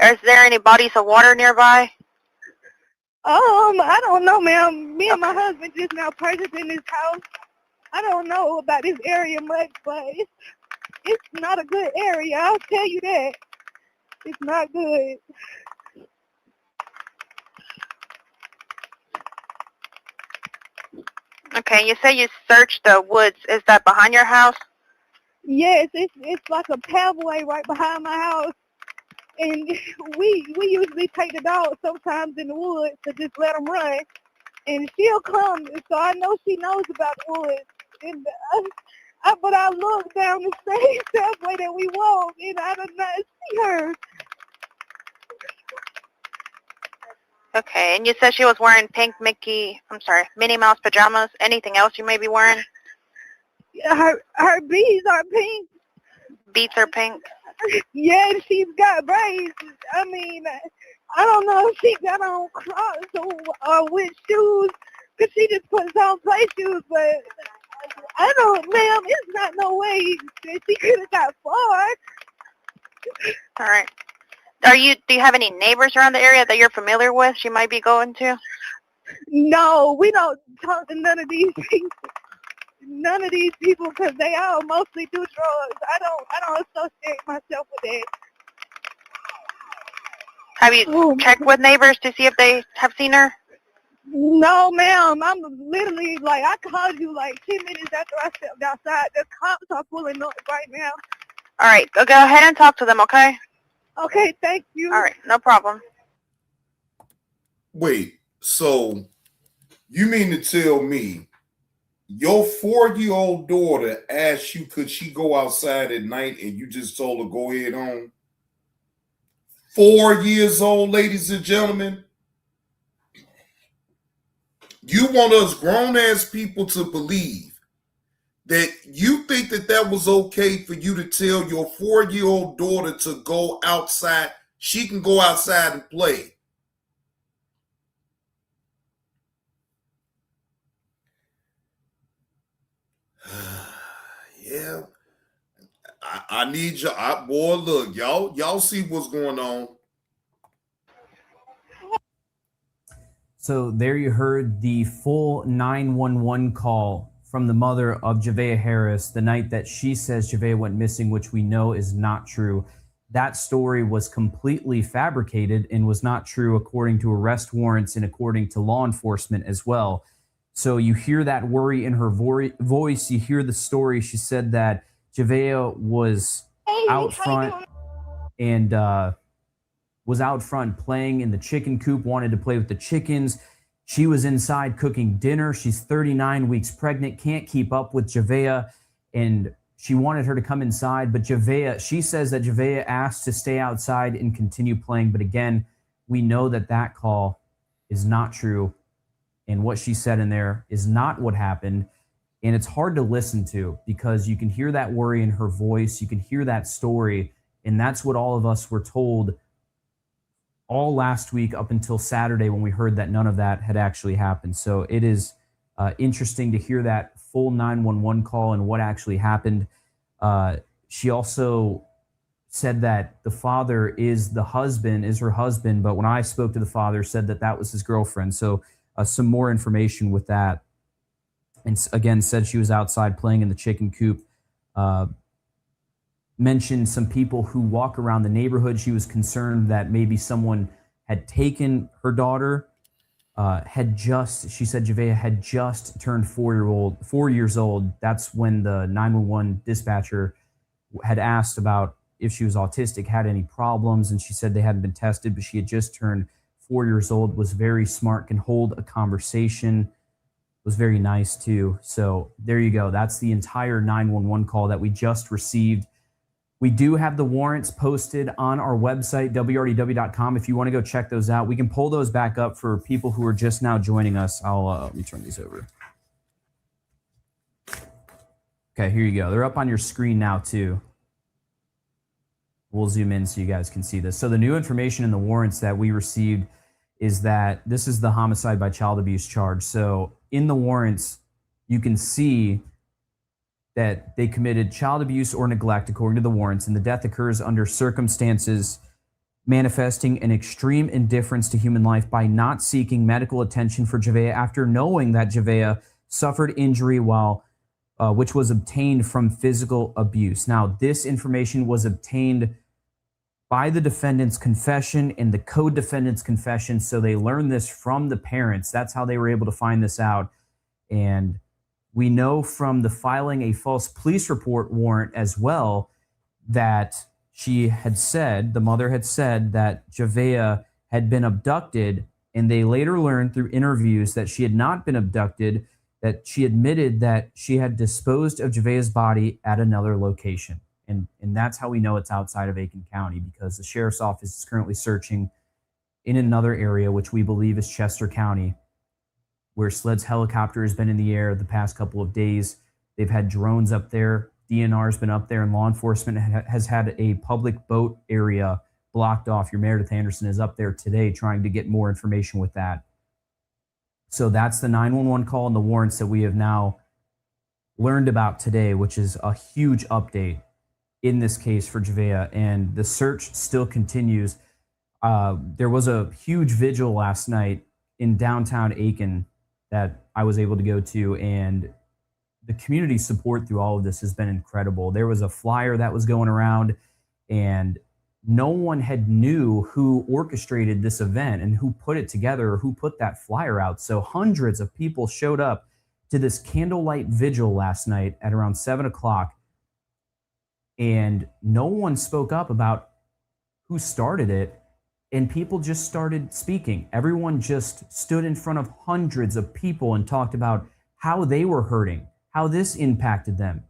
Is there any bodies of water nearby? I don't know, ma'am. Me and my husband just now purchased in this house. I don't know about this area much, but it's not a good area. I'll tell you that. It's not good. Okay, you say you searched the woods. Is that behind your house? Yes, it's like a pathway right behind my house. And we usually take the dog sometimes in the woods to just let them run. And she'll come, so I know she knows about the woods. And but I look down the same pathway that we walk, and I do not see her. Okay, and you said she was wearing pink Minnie Mouse pajamas. Anything else you may be wearing? Her beads are pink. Beads are pink? Yeah, she's got braids. I mean, I don't know if she got on Crocs or with shoes, because she just puts on play shoes, but I don't, ma'am, it's not no way that she could have got far. All right. Do you have any neighbors around the area that you're familiar with she might be going to? No, we don't talk to none of these people. None of these people, because they all mostly do drugs. I don't associate myself with that. Have you checked with neighbors to see if they have seen her? No, ma'am. I'm literally, I called you 10 minutes after I stepped outside. The cops are pulling up right now. All right. Go ahead and talk to them, okay? Okay, thank you. All right. No problem. Wait, so you mean to tell me your 4-year-old daughter asked you could she go outside at night and you just told her go ahead on? 4 years old, ladies and gentlemen. You want us grown-ass people to believe that you think that was okay for you to tell your 4-year-old daughter to go outside. She can go outside and play. Yeah. I need you. Boy, look, y'all see what's going on. So there you heard the full 911 call from the mother of Javea Harris the night that she says Javea went missing, which we know is not true. That story was completely fabricated and was not true according to arrest warrants and according to law enforcement as well. So you hear that worry in her voice. You hear the story. She said that Javea was out front and was out front playing in the chicken coop, wanted to play with the chickens. She was inside cooking dinner. She's 39 weeks pregnant, can't keep up with Javea, and she wanted her to come inside, but she says that Javea asked to stay outside and continue playing. But again, we know that that call is not true. And what she said in there is not what happened. And it's hard to listen to because you can hear that worry in her voice. You can hear that story. And that's what all of us were told all last week up until Saturday when we heard that none of that had actually happened. So it is interesting to hear that full 911 call and what actually happened. She also said that the father is her husband, but when I spoke to the father, said that that was his girlfriend. So some more information with that. And again, said she was outside playing in the chicken coop. Mentioned some people who walk around the neighborhood. She was concerned that maybe someone had taken her daughter. She said Javea had just turned 4 years old. That's when the 911 dispatcher had asked about if she was autistic, had any problems, and she said they hadn't been tested, but she had just turned 4 years old, was very smart, can hold a conversation, was very nice too. So there you go. That's the entire 911 call that we just received. We do have the warrants posted on our website, wrdw.com. If you want to go check those out, we can pull those back up for people who are just now joining us. Let me turn these over. Okay, here you go. They're up on your screen now too. We'll zoom in so you guys can see this. So the new information in the warrants that we received is that this is the homicide by child abuse charge. So in the warrants, you can see that they committed child abuse or neglect according to the warrants, and the death occurs under circumstances manifesting an extreme indifference to human life by not seeking medical attention for Javea after knowing that Javea suffered injury which was obtained from physical abuse. Now, this information was obtained by the defendant's confession and the co-defendant's confession, so they learned this from the parents. That's how they were able to find this out. And we know from the filing a false police report warrant as well that the mother had said that Javea had been abducted, and they later learned through interviews that she had not been abducted, that she admitted that she had disposed of Javea's body at another location. And that's how we know it's outside of Aiken County, because the sheriff's office is currently searching in another area, which we believe is Chester County, where SLED's helicopter has been in the air the past couple of days. They've had drones up there. DNR has been up there, and law enforcement has had a public boat area blocked off. Your Meredith Anderson is up there today trying to get more information with that. So that's the 911 call and the warrants that we have now learned about today, which is a huge update in this case for Javea. And the search still continues. There was a huge vigil last night in downtown Aiken that I was able to go to, and the community support through all of this has been incredible. There was a flyer that was going around, and no one had knew who orchestrated this event and who put it together or who put that flyer out. So hundreds of people showed up to this candlelight vigil last night at around 7 o'clock, and no one spoke up about who started it. And people just started speaking. Everyone just stood in front of hundreds of people and talked about how they were hurting, how this impacted them,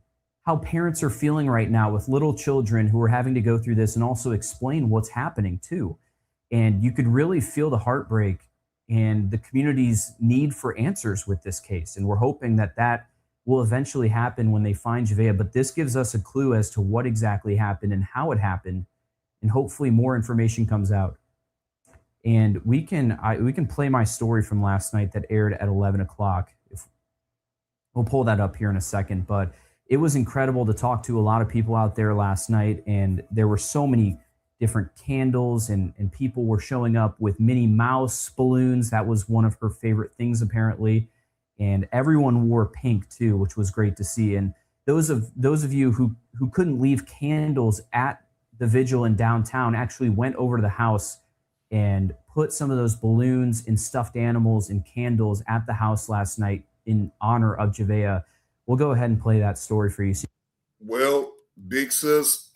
how parents are feeling right now with little children who are having to go through this, and also explain what's happening too. And you could really feel the heartbreak and the community's need for answers with this case. And we're hoping that that will eventually happen when they find Javea. But this gives us a clue as to what exactly happened and how it happened. And hopefully more information comes out. And we can play my story from last night that aired at 11 o'clock. We'll pull that up here in a second. But it was incredible to talk to a lot of people out there last night. And there were so many different candles, and people were showing up with Minnie Mouse balloons. That was one of her favorite things, apparently. and everyone wore pink too, which was great to see. And those of you who couldn't leave candles at the vigil in downtown actually went over to the house and put some of those balloons and stuffed animals and candles at the house last night in honor of Javea. We'll go ahead and play that story for you. Well, big sis,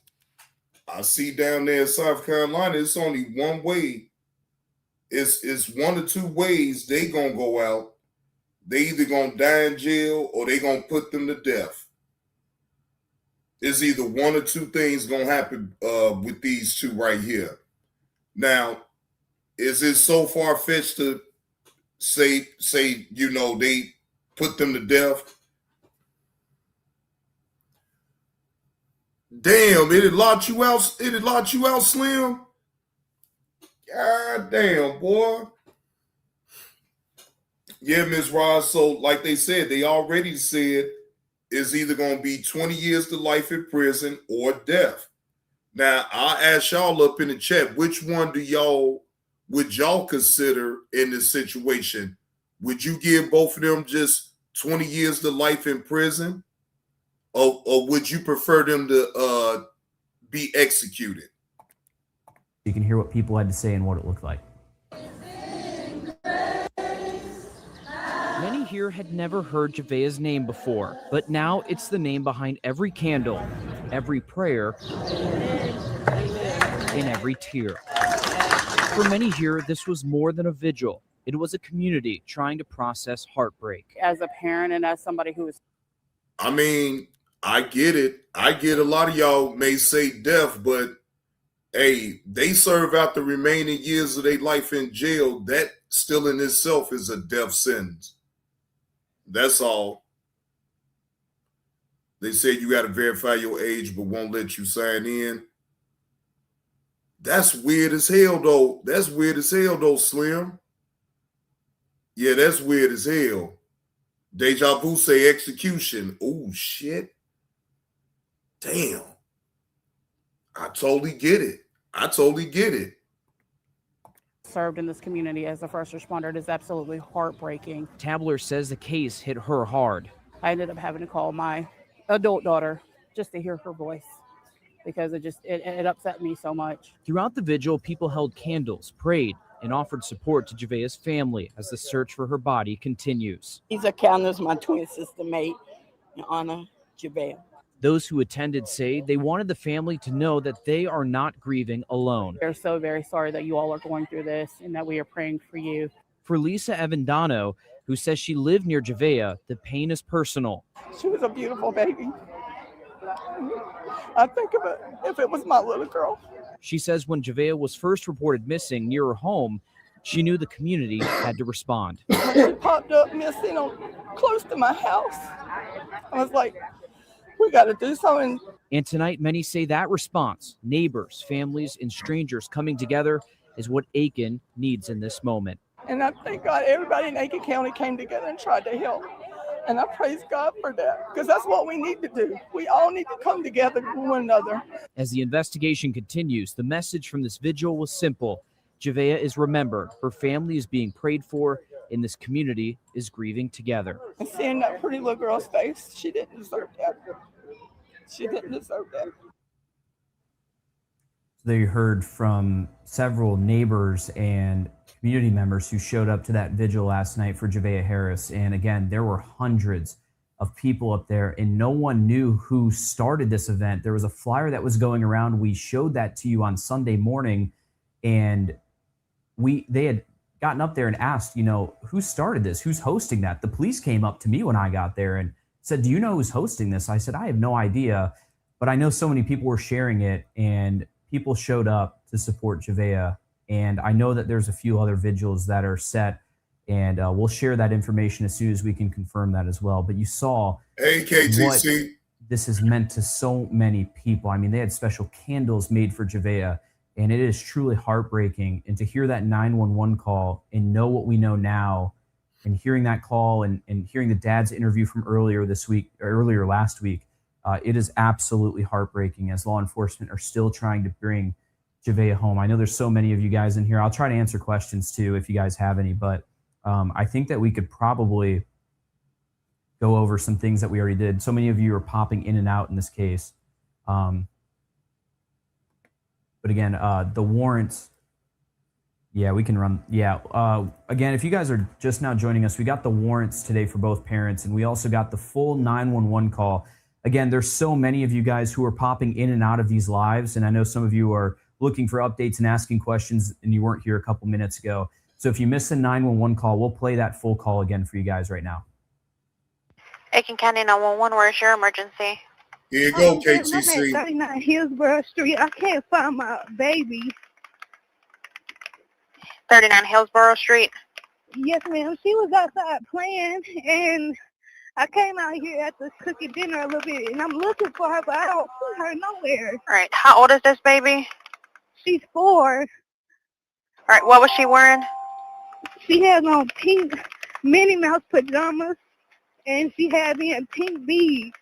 I see down there in South Carolina, it's only one way. It's one or two ways they gonna go out. They either gonna die in jail or they gonna put them to death. It's either one or two things gonna happen with these two right here. Now, is it so far-fetched to say they put them to death? Damn, it'd lock you out. It'd lock you out, Slim. God damn, boy. Yeah, Ms. Ross. So, like they said, they already said it's either going to be 20 years to life in prison or death. Now, I'll ask y'all up in the chat, which one would y'all consider in this situation? Would you give both of them just 20 years to life in prison? Or would you prefer them to be executed? You can hear what people had to say and what it looked like. Many here had never heard Javea's name before, but now it's the name behind every candle, every prayer, and every tear. For many here, this was more than a vigil. It was a community trying to process heartbreak. As a parent and as somebody who is... I mean, I get it. I get a lot of y'all may say death, but hey, they serve out the remaining years of their life in jail. That still in itself is a death sentence. That's all. They said you got to verify your age, but won't let you sign in. That's weird as hell, though. That's weird as hell, though, Slim. Yeah, that's weird as hell. Deja Vu say execution. Oh, shit. Damn. I totally get it. Served in this community as a first responder. It is absolutely heartbreaking. Tabler says the case hit her hard. I ended up having to call my adult daughter just to hear her voice because it upset me so much. Throughout the vigil, people held candles, prayed, and offered support to Javea's family as the search for her body continues. These are candles my twin sister made in honor of Javea. Those who attended say they wanted the family to know that they are not grieving alone. We're so very sorry that you all are going through this and that we are praying for you. For Lisa Avendano, who says she lived near Javea, the pain is personal. She was a beautiful baby. I think of it if it was my little girl. She says when Javea was first reported missing near her home, she knew the community had to respond. When she popped up missing close to my house, I was like, we got to do something. And tonight, many say that response, neighbors, families, and strangers coming together, is what Aiken needs in this moment. And I thank God everybody in Aiken County came together and tried to help. And I praise God for that, because that's what we need to do. We all need to come together with one another. As the investigation continues, the message from this vigil was simple. Javea is remembered. Her family is being prayed for, and this community is grieving together. And seeing that pretty little girl's face, she didn't deserve that. She didn't deserve that. They heard from several neighbors and community members who showed up to that vigil last night for Javea Harris. And again, there were hundreds of people up there, and no one knew who started this event. There was a flyer that was going around. We showed that to you on Sunday morning, and they had gotten up there and asked, who started this? Who's hosting that? The police came up to me when I got there and said, do you know who's hosting this? I said, I have no idea, but I know so many people were sharing it, and people showed up to support Javea. And I know that there's a few other vigils that are set, and we'll share that information as soon as we can confirm that as well. But you saw what this has meant to so many people. I mean, they had special candles made for Javea, and it is truly heartbreaking. And to hear that 911 call and know what we know now, and hearing that call and hearing the dad's interview from earlier last week, it is absolutely heartbreaking as law enforcement are still trying to bring Javea home. I know there's so many of you guys in here. I'll try to answer questions too if you guys have any, but I think that we could probably go over some things that we already did. So many of you are popping in and out in this case. But again, the warrants, yeah, we can run. Yeah. Again, if you guys are just now joining us, we got the warrants today for both parents, and we also got the full 911 call. Again, there's so many of you guys who are popping in and out of these lives, and I know some of you are looking for updates and asking questions, and you weren't here a couple minutes ago. So if you missed the 911 call, we'll play that full call again for you guys right now. Aiken County 911, where's your emergency? Here you go, I'm KTC. at 39 Hillsborough Street. I can't find my baby. 39 Hillsborough Street. Yes, ma'am. She was outside playing, and I came out here after cooking dinner a little bit, and I'm looking for her, but I don't see her nowhere. All right. How old is this baby? She's 4. All right. What was she wearing? She has on pink Minnie Mouse pajamas, and she had me in pink beads.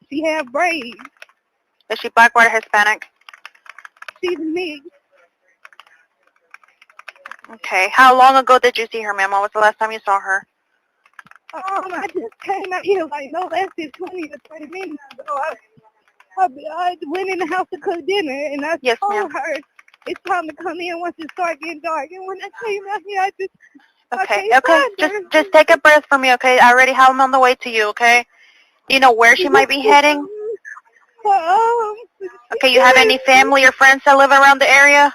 She had braids. Is she black, white, or Hispanic? She's mixed. Okay. How long ago did you see her, ma'am? When was the last time you saw her? I just came out here like no less than 20 to 30 minutes ago. I went in the house to cook dinner, and I told her it's time to come in once it starts getting dark. And when I came out here, I just Just take a breath for me, okay? I already have them on the way to you, okay? Do you know where she might be heading? Okay, you have any family or friends that live around the area?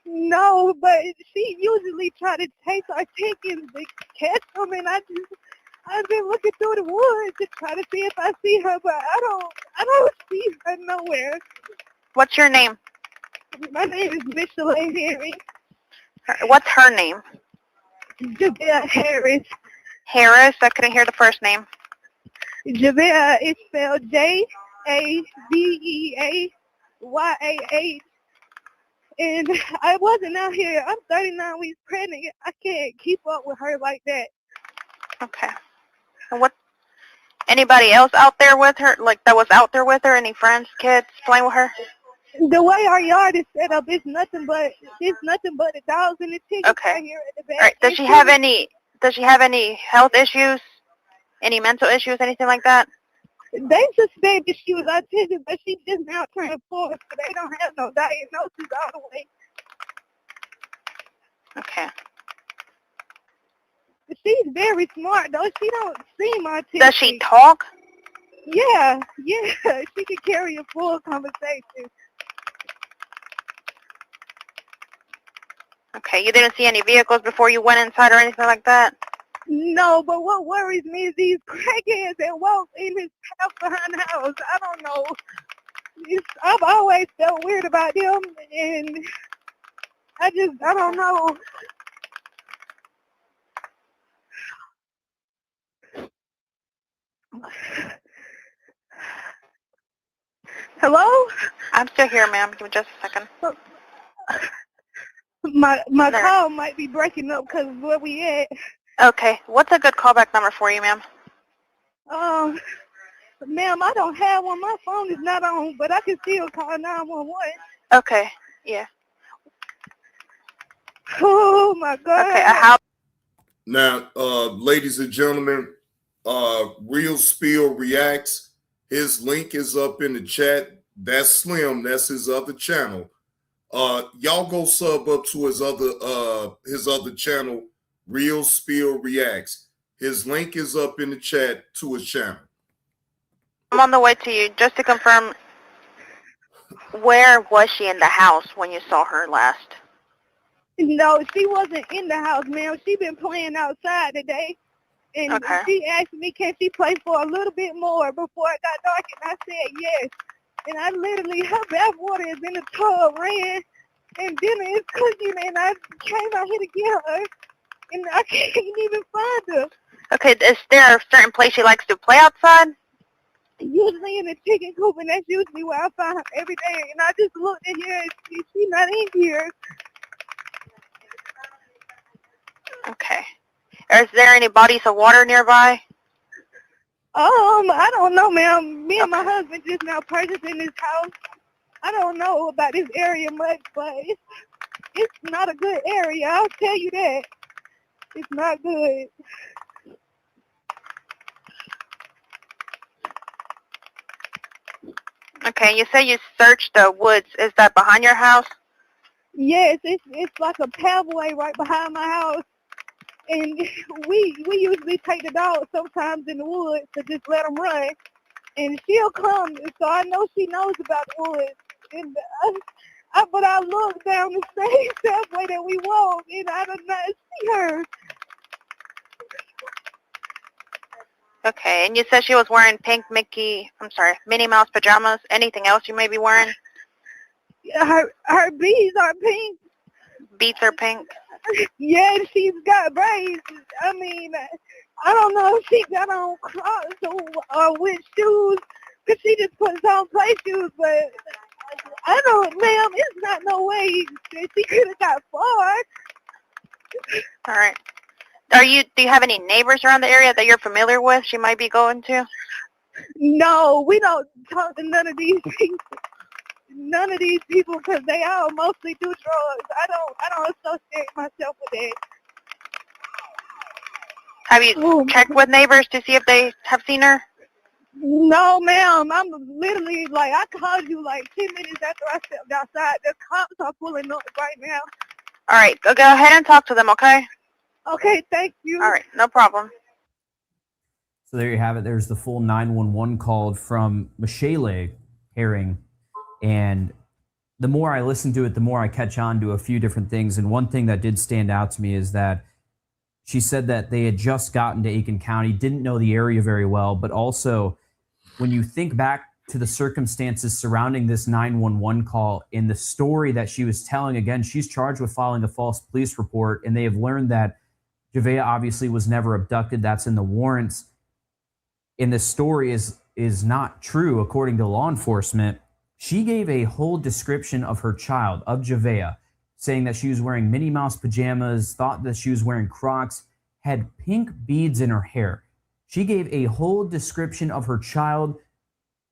No, but she usually try to chase our chickens to catch them, and I've been looking through the woods to try to see if I see her, but I don't see her nowhere. What's your name? My name is Micheline Harris. What's her name? Javea Harris. Harris? I couldn't hear the first name. Javea is spelled JaveayaH. And I wasn't out here. I'm 39 weeks pregnant. I can't keep up with her like that. Okay. And what? Anybody else out there with her? Like that was out there with her? Any friends, kids playing with her? The way our yard is set up, it's nothing but the dogs and the chickens right here at the back. All right. Does she have any health issues? Any mental issues? Anything like that? They suspect that she was autistic, but she just now turned 4, so they don't have no diagnosis all the way. Okay. She's very smart, though. She don't seem autistic. Does she talk? Yeah. She can carry a full conversation. Okay. You didn't see any vehicles before you went inside or anything like that? No, but what worries me is these crackheads that walk in his house behind the house. I don't know. I've always felt weird about them, and I don't know. Hello? I'm still here, ma'am. Give me just a second. My call might be breaking up because of where we at. Okay. What's a good callback number for you, ma'am? Ma'am, I don't have one. My phone is not on, but I can still call 911. Okay. Yeah. Oh, my God. Okay. Now, ladies and gentlemen, Real Spill Reacts. His link is up in the chat. That's Slim. That's his other channel. Y'all go sub up to his other channel, Real Spill Reacts. His link is up in the chat to his channel. I'm on the way to you. Just to confirm, where was she in the house when you saw her last? No, she wasn't in the house, ma'am. She been playing outside today. And she asked me, can she play for a little bit more before it got dark? And I said yes. And I literally, her bath water is in the tub, ran, and dinner is cooking, and I came out here to get her, and I can't even find her. Okay, is there a certain place she likes to play outside? Usually in the chicken coop, and that's usually where I find her every day. And I just looked in here, and she's not in here. Okay. Is there any bodies of water nearby? I don't know, ma'am. Me and my husband just now purchasing this house. I don't know about this area much, but it's not a good area. I'll tell you that. It's not good. Okay, you say you searched the woods. Is that behind your house? Yes, it's like a pathway right behind my house, and we usually take the dog sometimes in the woods to just let them run, and she'll come. So I know she knows about the woods, and but I look down the same pathway that we walk, and I do not see her. Okay, and you said she was wearing pink Minnie Mouse pajamas. Anything else you may be wearing? Her beads are pink. Beads are pink? Yeah, she's got braids. I mean, I don't know if she got on Crocs or with shoes, because she just puts on play shoes, but I don't, ma'am, it's not no way that she could have got far. All right. Do you have any neighbors around the area that you're familiar with she might be going to? No, we don't talk to none of these people. None of these people, because they all mostly do drugs. I don't associate myself with that. Have you checked with neighbors to see if they have seen her? No, ma'am. I'm literally, like, I called you like 10 minutes after I stepped outside. The cops are pulling up right now. All right, go ahead and talk to them, okay? Okay, thank you. All right, no problem. So there you have it. There's the full 911 call from Michelle Herring. And the more I listen to it, the more I catch on to a few different things. And one thing that did stand out to me is that she said that they had just gotten to Aiken County, didn't know the area very well, but also when you think back to the circumstances surrounding this 911 call in the story that she was telling, again, she's charged with filing a false police report, and they have learned that Javea obviously was never abducted. That's in the warrants. And the story is not true, according to law enforcement. She gave a whole description of her child, of Javea, saying that she was wearing Minnie Mouse pajamas, thought that she was wearing Crocs, had pink beads in her hair. She gave a whole description of her child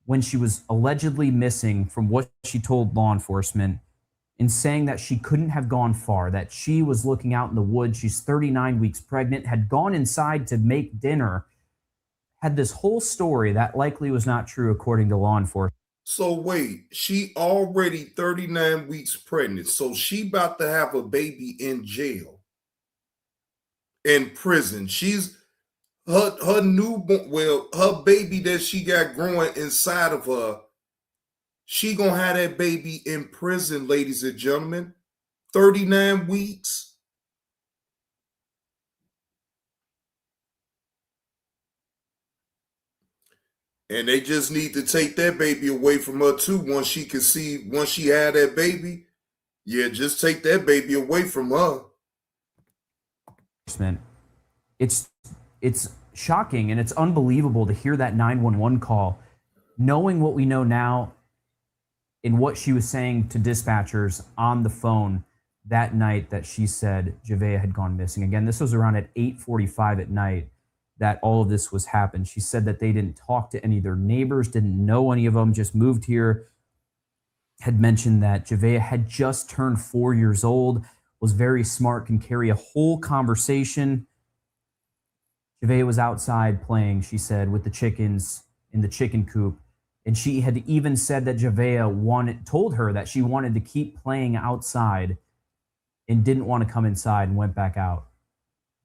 when she was allegedly missing, from what she told law enforcement, in saying that she couldn't have gone far, that she was looking out in the woods. She's 39 weeks pregnant, had gone inside to make dinner, had this whole story that likely was not true, according to law enforcement. So wait, she already 39 weeks pregnant. So she about to have a baby in jail, in prison. She's her newborn, well, her baby that she got growing inside of her, she gonna have that baby in prison, ladies and gentlemen. 39 weeks. And they just need to take that baby away from her too. Once she had that baby, yeah, just take that baby away from her. It's shocking and it's unbelievable to hear that 911 call, knowing what we know now and what she was saying to dispatchers on the phone that night that she said Javea had gone missing. Again, this was around at 8:45 at night that all of this was happened. She said that they didn't talk to any of their neighbors, didn't know any of them, just moved here, had mentioned that Javea had just turned 4 years old, was very smart, can carry a whole conversation. Javea was outside playing, she said, with the chickens in the chicken coop. And she had even said that Javea told her that she wanted to keep playing outside and didn't want to come inside and went back out.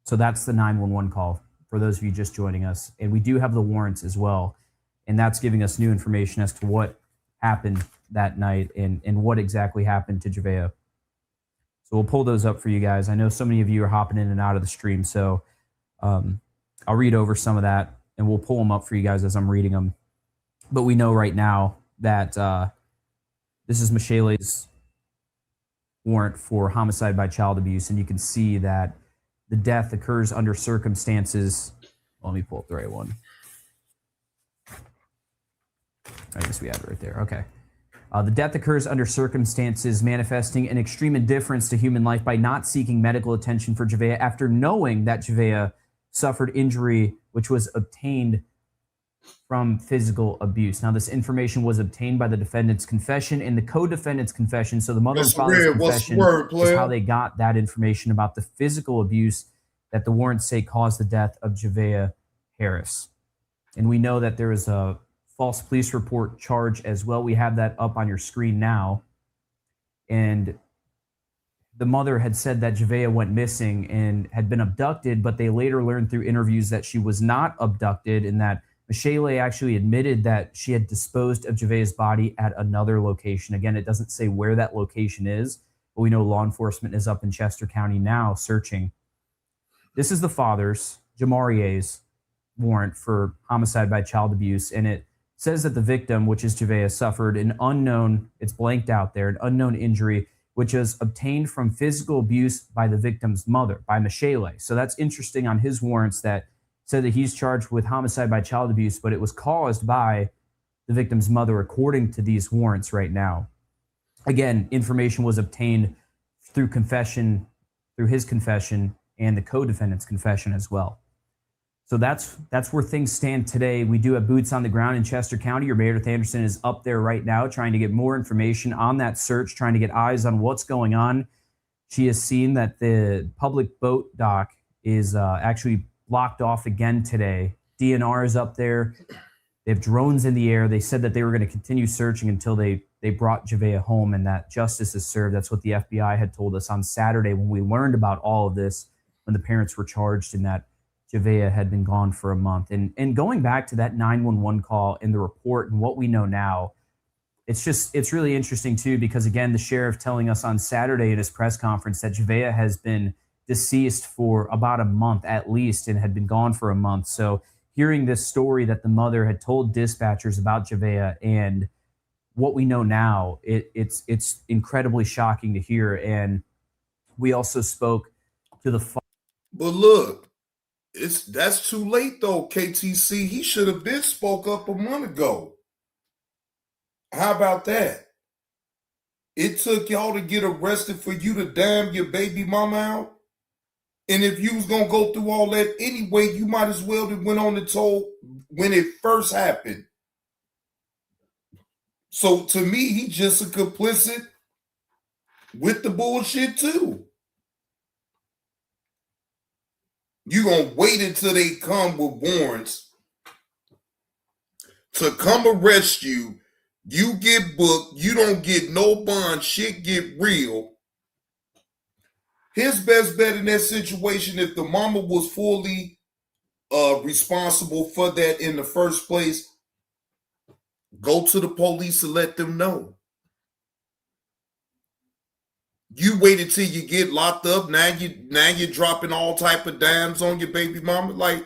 So that's the 911 call for those of you just joining us. And we do have the warrants as well. And that's giving us new information as to what happened that night and what exactly happened to Javea. So we'll pull those up for you guys. I know so many of you are hopping in and out of the stream, so I'll read over some of that and we'll pull them up for you guys as I'm reading them. But we know right now that this is Michelle's warrant for homicide by child abuse, and you can see that the death occurs under circumstances. Let me pull up the right one. I guess we have it right there. Okay. The death occurs under circumstances manifesting an extreme indifference to human life by not seeking medical attention for Javea after knowing that Javea suffered injury which was obtained from physical abuse. Now, this information was obtained by the defendant's confession and the co-defendant's confession. So the mother and father's confession is how they got that information about the physical abuse that the warrants say caused the death of Javea Harris. And we know that there was a false police report charge as well. We have that up on your screen now. And the mother had said that Javea went missing and had been abducted, but they later learned through interviews that she was not abducted and that Michelle actually admitted that she had disposed of Javea's body at another location. Again, it doesn't say where that location is, but we know law enforcement is up in Chester County now searching. This is the father's, Jamarie's, warrant for homicide by child abuse, and it says that the victim, which is Javea, suffered an unknown, it's blanked out there, an unknown injury, which was obtained from physical abuse by the victim's mother, by Michelle. So that's interesting on his warrants that said that he's charged with homicide by child abuse, but it was caused by the victim's mother, according to these warrants right now. Again, information was obtained through confession, through his confession, and the co-defendant's confession as well. So that's where things stand today. We do have boots on the ground in Chester County. Your Meredith Anderson is up there right now trying to get more information on that search, trying to get eyes on what's going on. She has seen that the public boat dock is actually blocked off again today. DNR is up there. They have drones in the air. They said that they were going to continue searching until they brought Javea home and that justice is served. That's what the FBI had told us on Saturday when we learned about all of this, when the parents were charged and that Javea had been gone for a month. And going back to that 911 call in the report and what we know now, it's really interesting too, because again, the sheriff telling us on Saturday at his press conference that Javea has been deceased for about a month at least and had been gone for a month. So hearing this story that the mother had told dispatchers about Javea and what we know now, it's incredibly shocking to hear. And we also spoke to the But look, that's too late though, KTC. He should have been spoke up a month ago. How about that? It took y'all to get arrested for you to damn your baby mama out? And if you was going to go through all that anyway, you might as well have went on and told when it first happened. So to me, he just a complicit with the bullshit too. You gonna wait until they come with warrants to come arrest you. You get booked. You don't get no bond. Shit get real. His best bet in that situation, if the mama was fully responsible for that in the first place, go to the police and let them know. You waited till you get locked up. Now you're dropping all type of dimes on your baby mama. Like,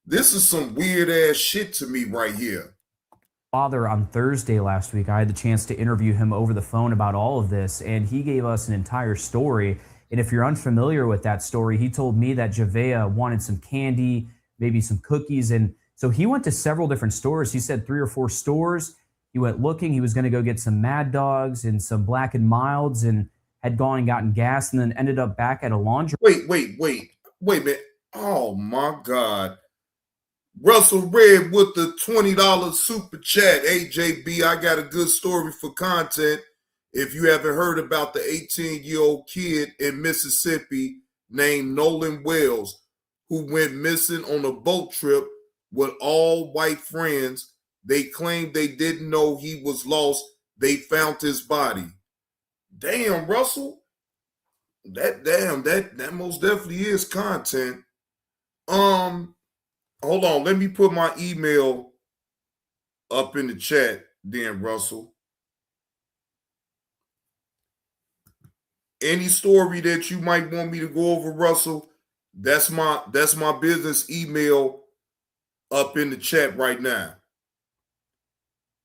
this is some weird ass shit to me right here. Father on Thursday last week, I had the chance to interview him over the phone about all of this, and he gave us an entire story. And if you're unfamiliar with that story, he told me that Javea wanted some candy, maybe some cookies. And so he went to several different stores. He said 3 or 4 stores. He went looking. He was going to go get some Mad Dogs and some Black and Milds and had gone and gotten gas and then ended up back at a laundry. Wait a minute. Oh my God. Russell Red with the $20 super chat. AJB, I got a good story for content. If you haven't heard about the 18-year-old kid in Mississippi named Nolan Wells, who went missing on a boat trip with all white friends. They claimed they didn't know he was lost. They found his body. Damn, Russell. That most definitely is content. Hold on, let me put my email up in the chat, then, Russell. Any story that you might want me to go over, Russell, that's my business email up in the chat right now.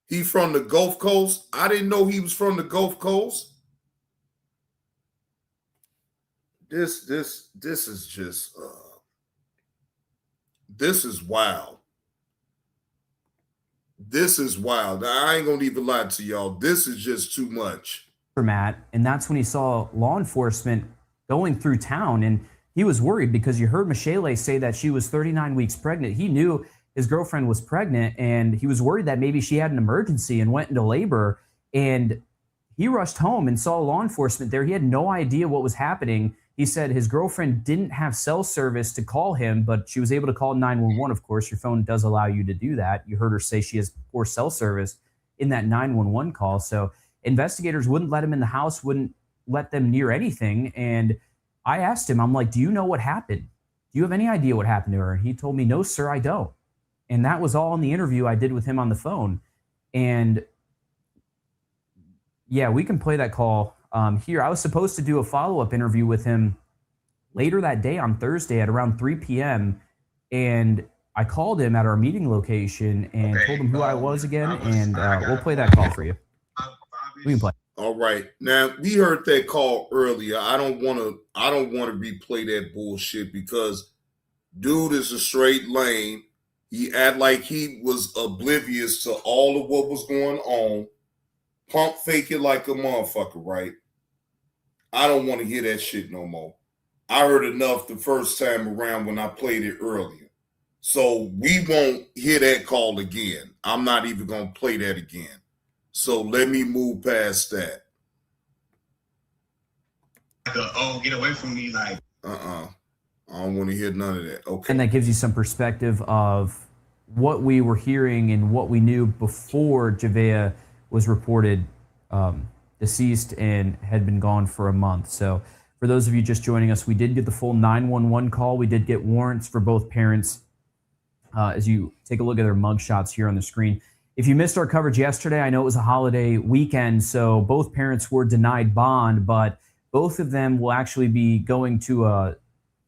He from the Gulf Coast? I didn't know he was from the Gulf Coast. This is just this is wild. This is wild. I ain't gonna even lie to y'all. This is just too much. For Matt, and that's when he saw law enforcement going through town, and he was worried because you heard Michelle say that she was 39 weeks pregnant. He knew his girlfriend was pregnant, and he was worried that maybe she had an emergency and went into labor, and he rushed home and saw law enforcement there. He had no idea what was happening. He said his girlfriend didn't have cell service to call him, but she was able to call 911. Of course, your phone does allow you to do that. You heard her say she has poor cell service in that 911 call. So investigators wouldn't let him in the house, wouldn't let them near anything. And I asked him, I'm like, do you know what happened? Do you have any idea what happened to her? And he told me, no, sir, I don't. And that was all in the interview I did with him on the phone. And yeah, we can play that call here. I was supposed to do a follow-up interview with him later that day on Thursday at around 3 p.m. And I called him at our meeting location and told him who I was again. And we'll play that call for you. We can play. All right. Now, we heard that call earlier. I don't want to replay that bullshit because dude is a straight lame. He act like he was oblivious to all of what was going on. Pump fake it like a motherfucker, right? I don't want to hear that shit no more. I heard enough the first time around when I played it earlier. So we won't hear that call again. I'm not even going to play that again. So let me move past that. Oh, get away from me, like. I don't want to hear none of that. Okay. And that gives you some perspective of what we were hearing and what we knew before Javea was reported deceased and had been gone for a month. So for those of you just joining us, we did get the full 911 call. We did get warrants for both parents. As you take a look at their mugshots here on the screen. If you missed our coverage yesterday, I know it was a holiday weekend, so both parents were denied bond, but both of them will actually be going to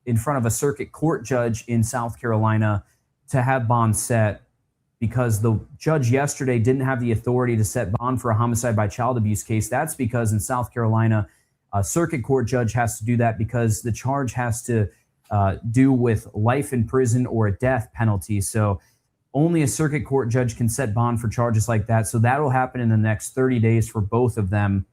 in front of a circuit court judge in South Carolina to have bond set because the judge yesterday didn't have the authority to set bond for a homicide by child abuse case. That's because in South Carolina, a circuit court judge has to do that because the charge has to do with life in prison or a death penalty. So only a circuit court judge can set bond for charges like that. So that'll happen in the next 30 days for both of them.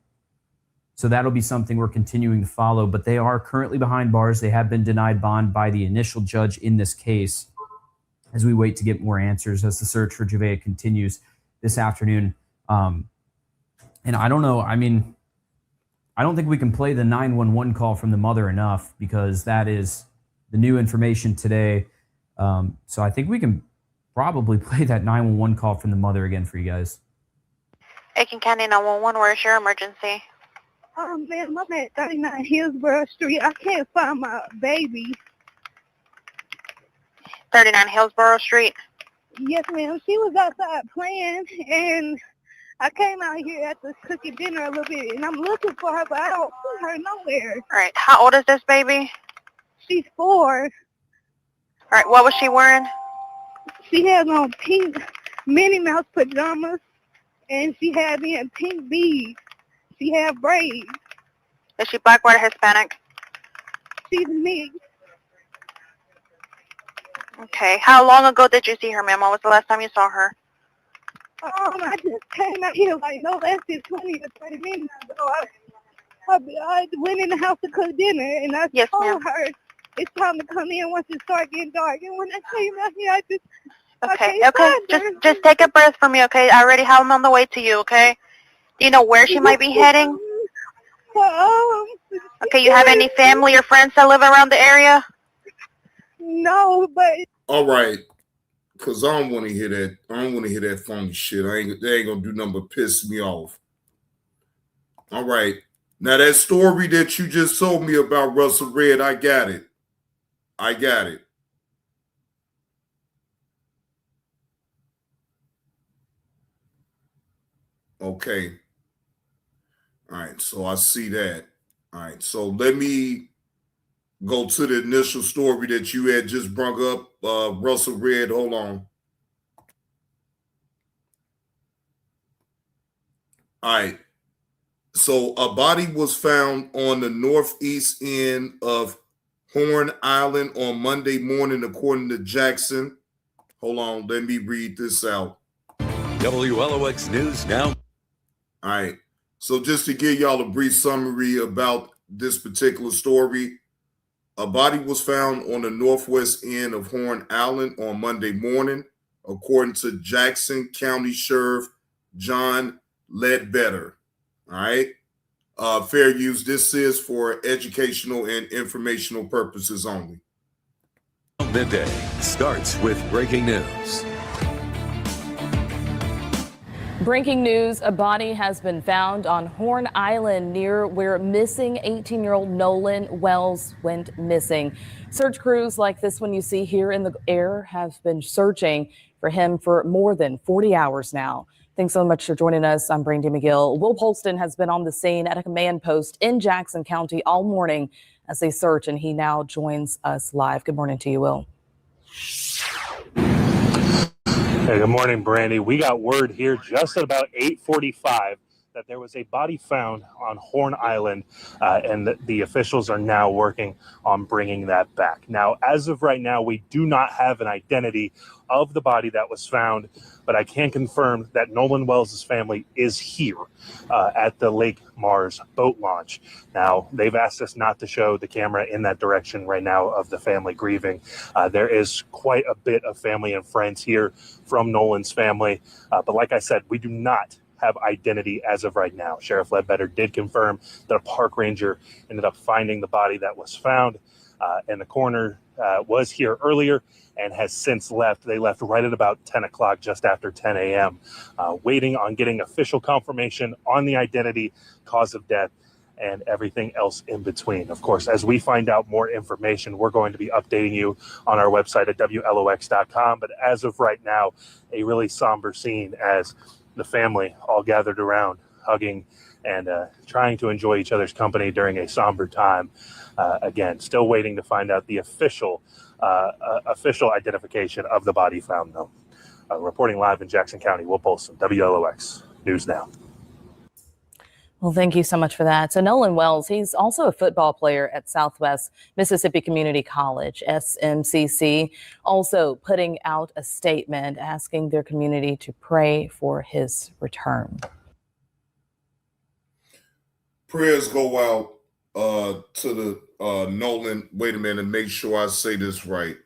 So that'll be something we're continuing to follow. But they are currently behind bars. They have been denied bond by the initial judge in this case as we wait to get more answers as the search for Javea continues this afternoon. And I don't know. I mean, I don't think we can play the 911 call from the mother enough because that is the new information today. So I think we can probably play that 911 call from the mother again for you guys. Aiken County 911, where's your emergency? Ma'am, I'm at 39 Hillsborough Street. I can't find my baby. 39 Hillsborough Street? Yes, ma'am. She was outside playing, and I came out here after cooking dinner a little bit, and I'm looking for her, but I don't see her nowhere. All right. How old is this baby? She's 4. All right. What was she wearing? She had on pink Minnie Mouse pajamas, and she had me in pink beads. She had braids. Is she black, white, or Hispanic? She's mixed. Okay. How long ago did you see her, ma'am? When was the last time you saw her? I just came out here like no less than 20 to 30 minutes ago. I went in the house to cook dinner, and I told her it's time to come in once it starts getting dark. And when I came out here, I just Just take a breath for me, okay? I already have them on the way to you, okay? Do you know where she might be heading? Okay, you have any family or friends that live around the area? No, but all right, because I don't want to hear that. I don't want to hear that funny shit. They ain't gonna do nothing but piss me off. All right, now that story that you just told me about Russell Red, I got it. Okay. All right, so I see that. All right, so let me go to the initial story that you had just brought up, Russell Red. Hold on. All right. So a body was found on the northeast end of Horn Island on Monday morning, according to Jackson. Hold on, let me read this out. WLOX News now. All right. So just to give y'all a brief summary about this particular story, a body was found on the northwest end of Horn Island on Monday morning, according to Jackson County Sheriff John Ledbetter. All right. Fair use. This is for educational and informational purposes only. Midday starts with breaking news. Breaking news, a body has been found on Horn Island near where missing 18-year-old Nolan Wells went missing. Search crews like this one you see here in the air have been searching for him for more than 40 hours now. Thanks so much for joining us. I'm Brandy McGill. Will Polston has been on the scene at a command post in Jackson County all morning as they search, and he now joins us live. Good morning to you, Will. Hey, good morning, Brandy. We got word here just at about 8:45 that there was a body found on Horn Island, and the officials are now working on bringing that back. Now, as of right now, we do not have an identity of the body that was found, but I can confirm that Nolan Wells' family is here at the Lake Mars boat launch. Now, they've asked us not to show the camera in that direction right now of the family grieving. There is quite a bit of family and friends here from Nolan's family, but like I said, we do not have identity as of right now. Sheriff Ledbetter did confirm that a park ranger ended up finding the body that was found, and the coroner was here earlier and has since left. They left right at about 10 o'clock, just after 10 a.m., waiting on getting official confirmation on the identity, cause of death, and everything else in between. Of course, as we find out more information, we're going to be updating you on our website at WLOX.com. But as of right now, a really somber scene as the family all gathered around, hugging and trying to enjoy each other's company during a somber time. Again, still waiting to find out the official identification of the body found, though. Reporting live in Jackson County, Will Polson, WLOX News Now. Well, thank you so much for that. So Nolan Wells, he's also a football player at Southwest Mississippi Community College, SMCC, also putting out a statement asking their community to pray for his return. Prayers go out to the Nolan. Wait a minute, make sure I say this right.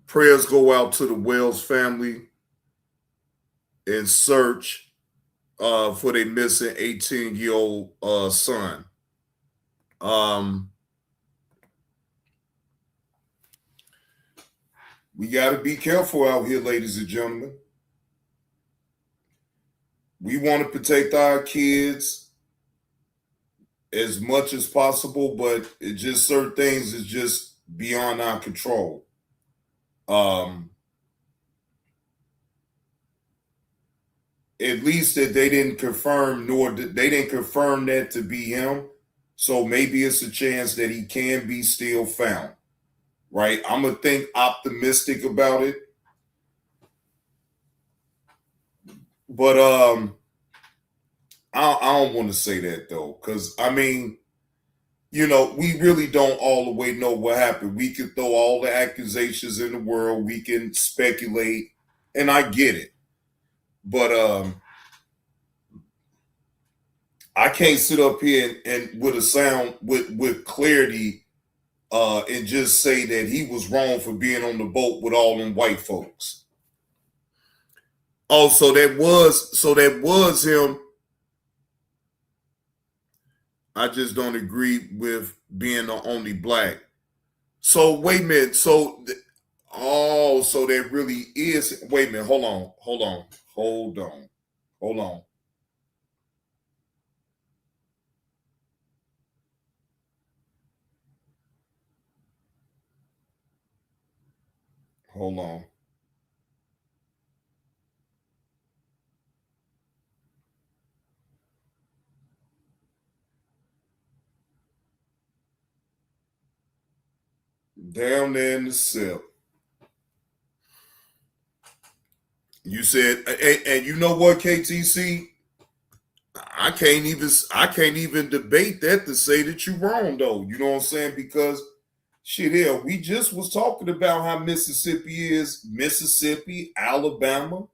Prayers go out to the Wells family in search for their missing 18-year-old son. We got to be careful out here, ladies and gentlemen. We want to protect our kids as much as possible, but it just certain things is just beyond our control. At least that they didn't confirm, they didn't confirm that to be him. So maybe it's a chance that he can be still found, right? I'm gonna think optimistic about it, but I don't want to say that though, because I mean, you know, we really don't all the way know what happened. We can throw all the accusations in the world, we can speculate, and I get it. But I can't sit up here and with a sound with clarity and just say that he was wrong for being on the boat with all them white folks. Oh, so that was him. I just don't agree with being the only black. So wait a minute. So that really is. Wait a minute. Hold on. Hold on. Down there in the Simps. You said, and you know what, KTC? I can't even debate that to say that you're wrong, though. You know what I'm saying? Because shit, hell, we just was talking about how Mississippi is Mississippi, Alabama.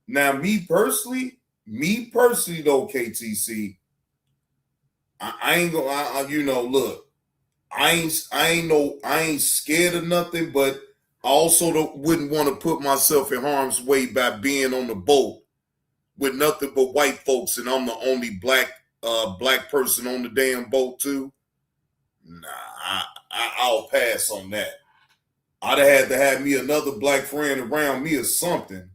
Now, me personally though, KTC, I ain't gonna, you know, look, I ain't scared of nothing, but I also wouldn't want to put myself in harm's way by being on the boat with nothing but white folks, and I'm the only black person on the damn boat too. Nah, I'll pass on that. I'd have had to have me another black friend around me or something.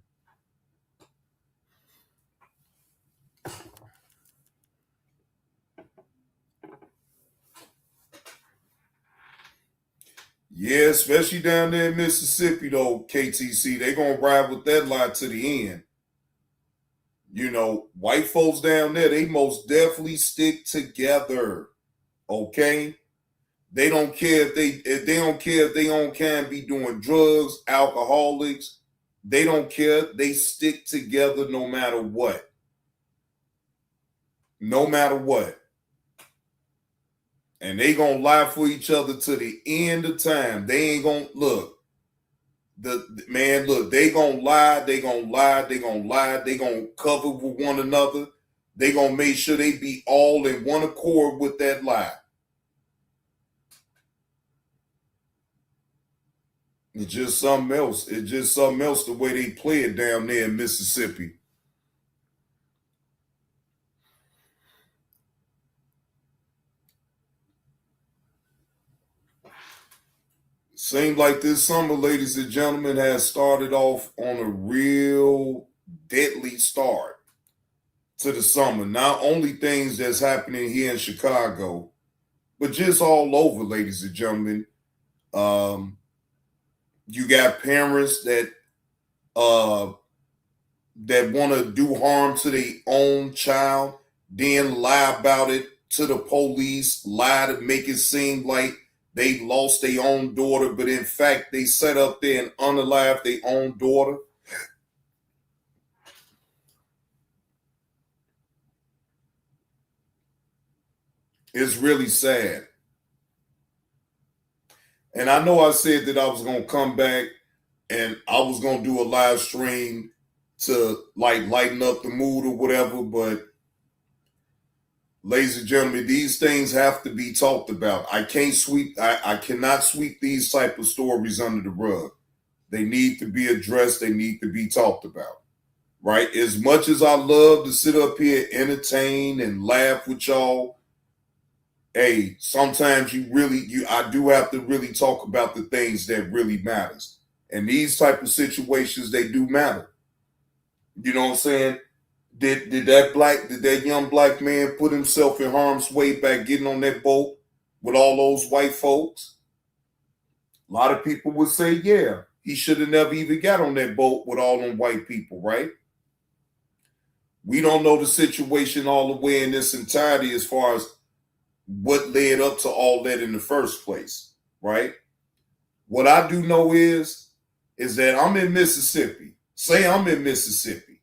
Yeah, especially down there in Mississippi, though, KTC, they gonna ride with that lie to the end. You know, white folks down there, they most definitely stick together. Okay? They don't care if they don't care if they own can be doing drugs, alcoholics. They don't care. They stick together no matter what. No matter what. And they gonna lie for each other to the end of time. They ain't gonna look. They gonna lie, they gonna lie, they gonna lie, they gonna cover with one another. They gonna make sure they be all in one accord with that lie. It's just something else. It's just something else the way they play it down there in Mississippi. Seems like this summer, ladies and gentlemen, has started off on a real deadly start to the summer. Not only things that's happening here in Chicago, but just all over, ladies and gentlemen. You got parents that want to do harm to their own child, then lie about it to the police, lie to make it seem like they lost their own daughter, but in fact, they sat up there and unalived their own daughter. It's really sad. And I know I said that I was going to come back and I was going to do a live stream to like lighten up the mood or whatever, but ladies and gentlemen, these things have to be talked about. I cannot sweep these type of stories under the rug. They need to be addressed. They need to be talked about, right? As much as I love to sit up here, entertain and laugh with y'all, hey, sometimes I do have to really talk about the things that really matters. And these type of situations, they do matter. You know what I'm saying? Did that young black man put himself in harm's way by getting on that boat with all those white folks? A lot of people would say, yeah, he should have never even got on that boat with all them white people, right? We don't know the situation all the way in its entirety as far as what led up to all that in the first place, right? What I do know is that I'm in Mississippi. Say I'm in Mississippi.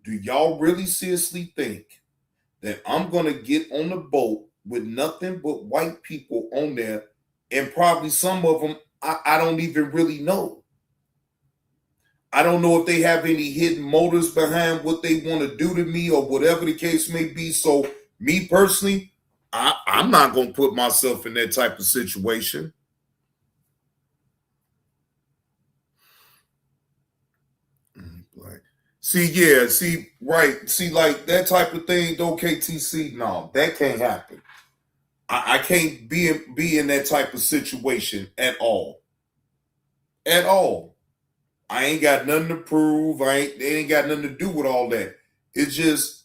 Do y'all really seriously think that I'm going to get on the boat with nothing but white people on there, and probably some of them I don't even really know? I don't know if they have any hidden motives behind what they want to do to me or whatever the case may be. So me personally, I'm not going to put myself in that type of situation. See, like that type of thing, though, KTC, no, that can't happen. I can't be in that type of situation at all. At all. I ain't got nothing to prove. They ain't got nothing to do with all that. It's just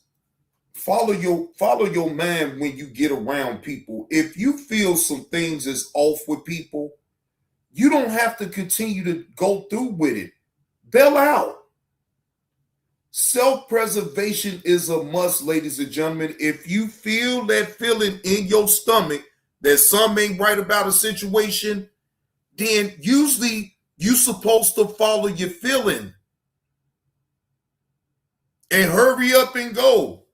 follow your mind when you get around people. If you feel some things is off with people, you don't have to continue to go through with it. Bail out. Self-preservation is a must, ladies and gentlemen. If you feel that feeling in your stomach that something ain't right about a situation, then usually you're supposed to follow your feeling and hurry up and go.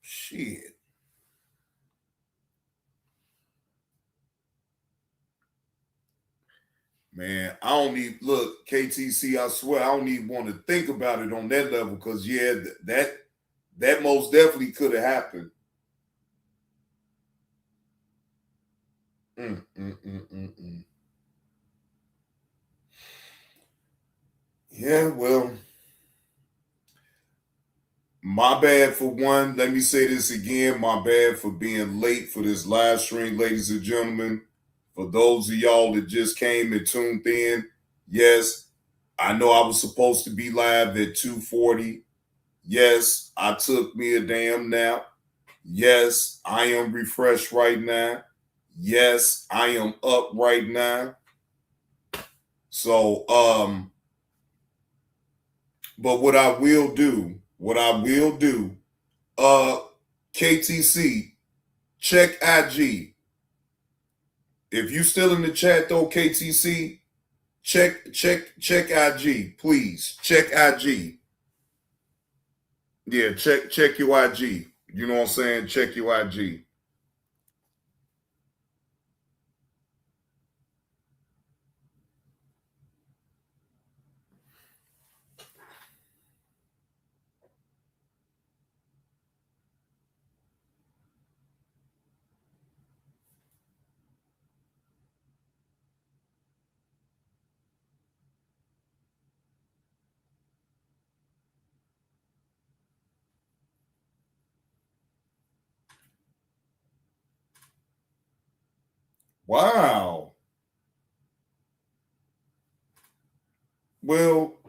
Shit. Man, I don't even look, KTC, I swear, I don't even want to think about it on that level because, yeah, that most definitely could have happened. Yeah, well, my bad for one. Let me say this again. My bad for being late for this live stream, ladies and gentlemen. For those of y'all that just came and tuned in, yes, I know I was supposed to be live at 2:40. Yes, I took me a damn nap. Yes, I am refreshed right now. Yes, I am up right now. So, but what I will do, KTC, check IG. If you still in the chat though, KTC, check IG, please. Check IG. Yeah, check your IG. You know what I'm saying? Check your IG. Wow. Well,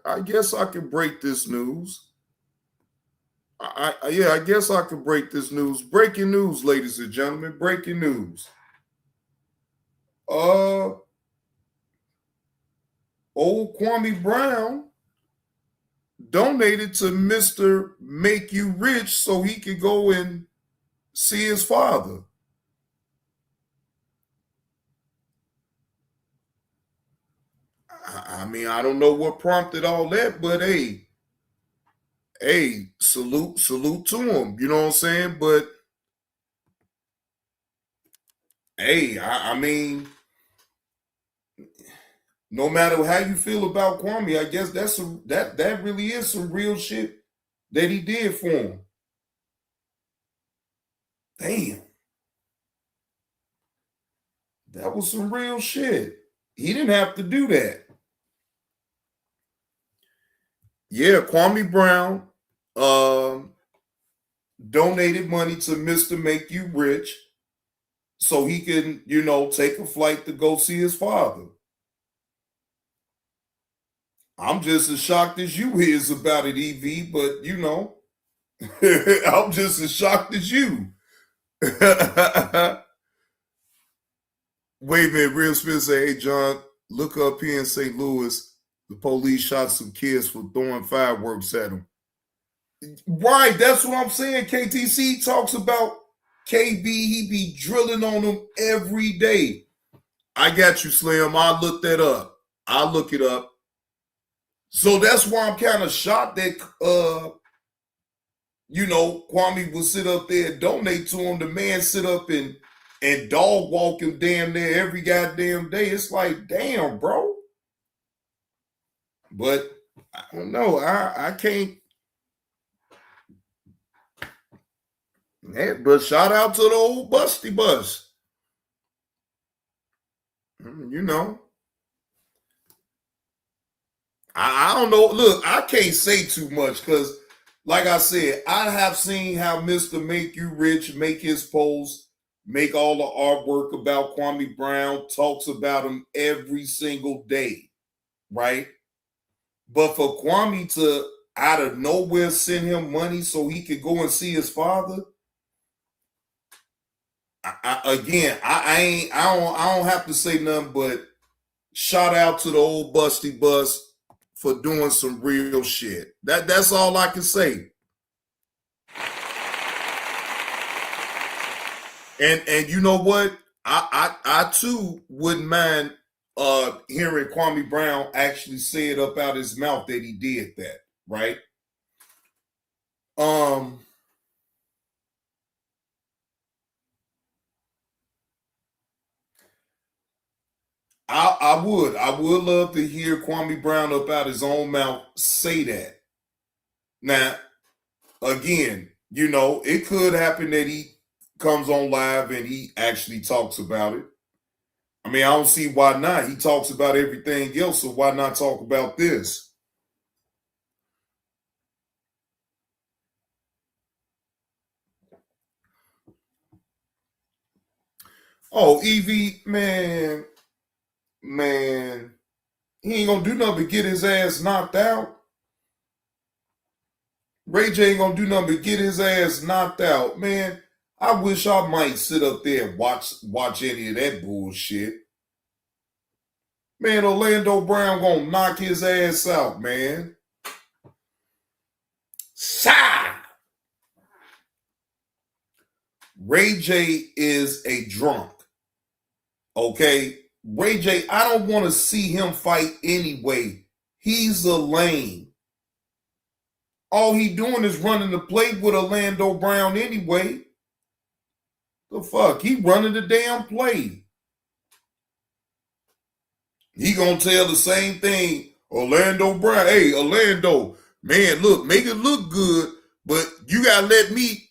I guess I can break this news. I guess I can break this news. Breaking news, ladies and gentlemen. Breaking news. Old Kwame Brown donated to Mr. Make You Rich so he could go and see his father. I mean, I don't know what prompted all that, but hey, salute to him. You know what I'm saying? But hey, I mean, no matter how you feel about Kwame, I guess that really is some real shit that he did for him. Damn. That was some real shit. He didn't have to do that. Yeah, Kwame Brown donated money to Mr. Make You Rich so he can, take a flight to go see his father. I'm just as shocked as you is about it, EV, but I'm just as shocked as you. Wait a minute, Real Smith say, hey, John, look up here in St. Louis. The police shot some kids for throwing fireworks at them. Right, that's what I'm saying. KTC talks about KB. He be drilling on them every day. I got you, Slim. I'll look that up. I'll look it up. So that's why I'm kind of shocked that, Kwame will sit up there and donate to him. The man sit up and dog walk him damn near every goddamn day. It's like, damn, bro. But I don't know. I can't. But shout out to the old Busty Bus. I don't know. Look, I can't say too much because, like I said, I have seen how Mr. Make You Rich make his posts, make all the artwork about Kwame Brown, talks about him every single day, right? But for Kwame to out of nowhere send him money so he could go and see his father, I don't have to say nothing but shout out to the old Busty Bus for doing some real shit. That's all I can say. And you know what? I too wouldn't mind hearing Kwame Brown actually say it up out his mouth that he did that, right? I would love to hear Kwame Brown up out his own mouth say that. Now, again, You know, it could happen that he comes on live and he actually talks about it. I mean, I don't see why not. He talks about everything else, so why not talk about this? Oh, Evie, man, he ain't gonna do nothing but get his ass knocked out. Ray J ain't gonna do nothing but get his ass knocked out, man. I wish I might sit up there and watch any of that bullshit. Man, Orlando Brown gonna knock his ass out, man. Sigh. Ray J is a drunk. Okay? Ray J, I don't want to see him fight anyway. He's a lame. All he doing is running the play with Orlando Brown anyway. The fuck? He running the damn play. He gonna tell the same thing. Orlando Brown, hey, Orlando, man, look, make it look good, but you gotta let me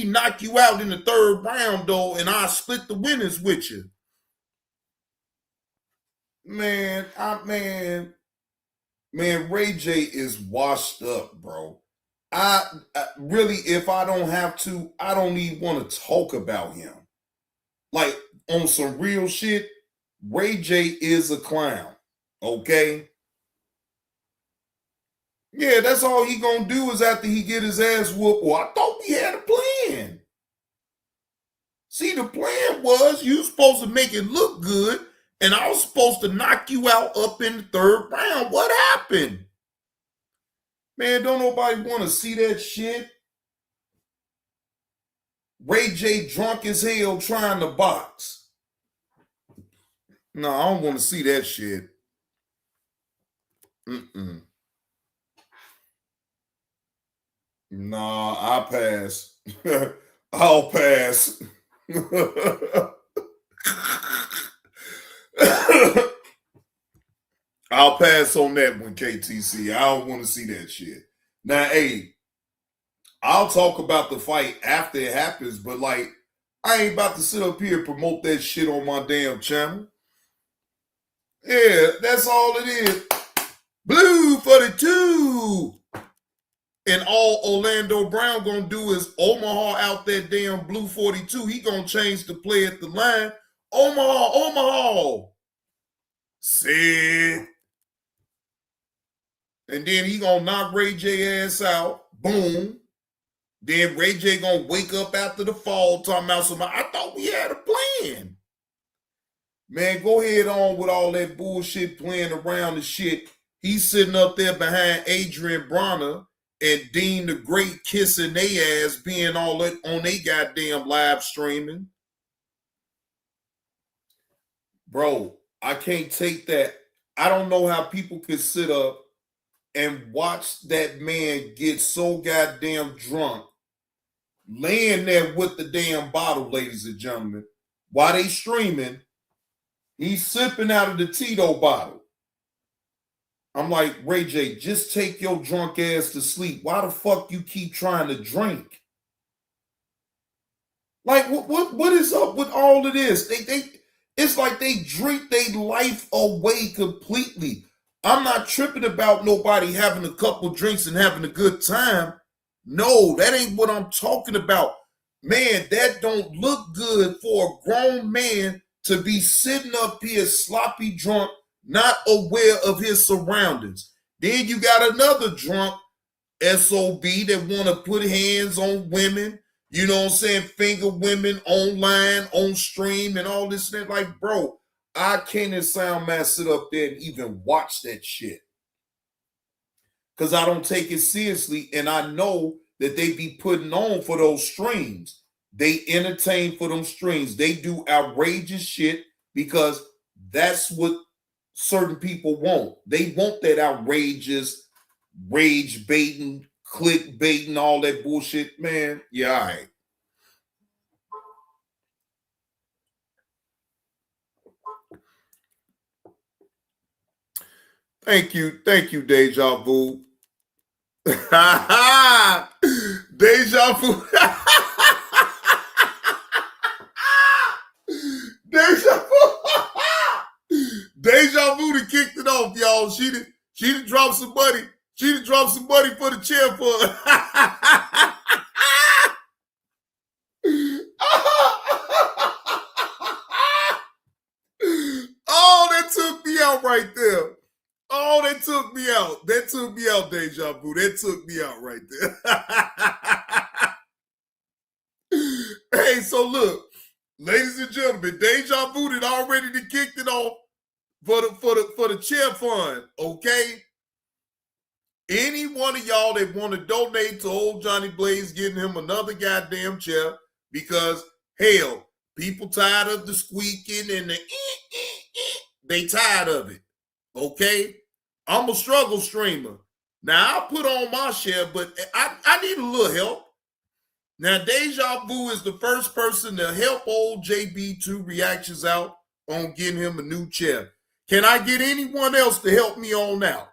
knock you out in the third round, though, and I'll split the winnings with you. Man, Ray J is washed up, bro. I really, if I don't have to, I don't even want to talk about him. Like, on some real shit, Ray J is a clown, okay? Yeah, that's all he gonna do is after he get his ass whooped. Well, I thought we had a plan. See, the plan was you supposed to make it look good, and I was supposed to knock you out up in the third round. What happened? Man, don't nobody want to see that shit. Ray J drunk as hell trying to box. No, I don't want to see that shit. Nah, I'll pass. I'll pass. I'll pass on that one, KTC. I don't want to see that shit. Now, hey, I'll talk about the fight after it happens, but like, I ain't about to sit up here and promote that shit on my damn channel. Yeah, that's all it is. Blue for the two. And all Orlando Brown gonna do is Omaha out that damn blue 42. He gonna change the play at the line. Omaha. Sick. And then he gonna knock Ray J ass out. Boom. Then Ray J gonna wake up after the fall talking about somebody. I thought we had a plan. Man, go ahead on with all that bullshit playing around the shit. He's sitting up there behind Adrian Bronner and Dean the Great kissing they ass being all that on they goddamn live streaming. Bro, I can't take that. I don't know how people could sit up and watch that man get so goddamn drunk, laying there with the damn bottle, ladies and gentlemen, while they streaming. He's sipping out of the Tito bottle. I'm like, Ray J, just take your drunk ass to sleep. Why the fuck you keep trying to drink? Like, what is up with all of this? It's like they drink their life away completely. I'm not tripping about nobody having a couple drinks and having a good time. No, that ain't what I'm talking about. Man, that don't look good for a grown man to be sitting up here sloppy drunk, not aware of his surroundings. Then you got another drunk SOB that want to put hands on women, you know what I'm saying, finger women online, on stream, and all this and that. Like, bro, I can't in sound man sit up there and even watch that shit. Because I don't take it seriously, and I know that they be putting on for those streams. They entertain for them streams. They do outrageous shit because that's what certain people want. They want that outrageous, rage baiting, click baiting, all that bullshit. Man, yeah, all right. Thank you, Deja Vu. Deja vu. Deja vu. Deja vu to kicked it off, y'all. She done dropped some money. She done dropped some money for the chair fund. Oh, that took me out right there. Oh, that took me out. That took me out, Deja Vu. That took me out right there. Hey, so look, ladies and gentlemen, Deja Vu had already kicked it off for the chair fund. Okay. Any one of y'all that want to donate to old Johnny Blaze, getting him another goddamn chair, because hell, people tired of the squeaking and the they tired of it. Okay? I'm a struggle streamer. Now, I put on my share, but I need a little help. Now, Deja Vu is the first person to help old JB2 Reactions out on getting him a new chair. Can I get anyone else to help me on out?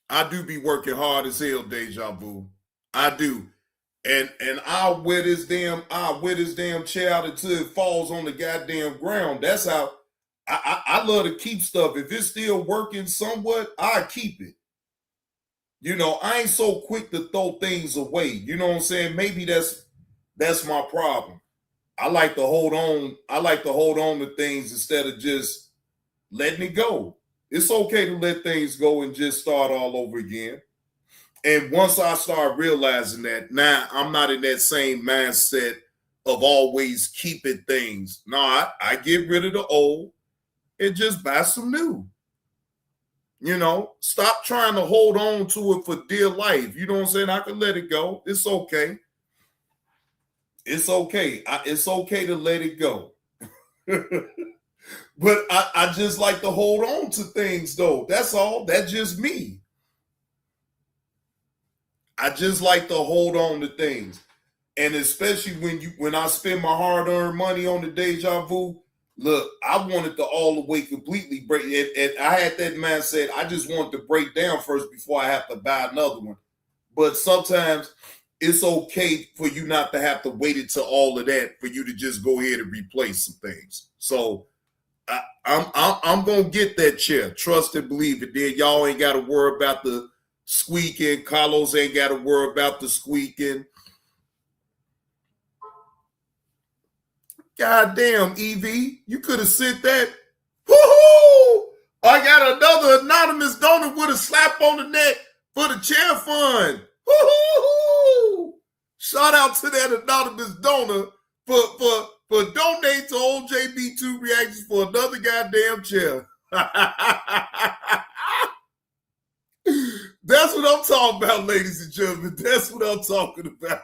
I do be working hard as hell, Deja Vu. I do. And I'll wear this damn chair out until it falls on the goddamn ground. That's how I love to keep stuff. If it's still working somewhat, I keep it. You know, I ain't so quick to throw things away. You know what I'm saying? Maybe that's my problem. I like to hold on. I like to hold on to things instead of just letting it go. It's okay to let things go and just start all over again. And once I start realizing that, now I'm not in that same mindset of always keeping things. No, I get rid of the old and just buy some new. You know, stop trying to hold on to it for dear life. You know what I'm saying? I can let it go. It's okay. It's okay. It's okay to let it go. But I just like to hold on to things, though. That's all. That's just me. I just like to hold on to things. And especially when I spend my hard-earned money on the Deja Vu, look, I wanted to all the way completely break it. And I had that mindset. I just wanted to break down first before I have to buy another one. But sometimes it's okay for you not to have to wait until all of that for you to just go ahead and replace some things. So I'm gonna get that chair. Trust and believe it. Then y'all ain't got to worry about the squeaking. Carlos ain't got to worry about the squeaking. God damn, Evie, you could have sent that. Woohoo! I got another anonymous donor with a slap on the neck for the chair fund. Woohoo! Shout out to that anonymous donor for donate to old JB2 Reactions for another goddamn chair. That's what I'm talking about, ladies and gentlemen. That's what I'm talking about.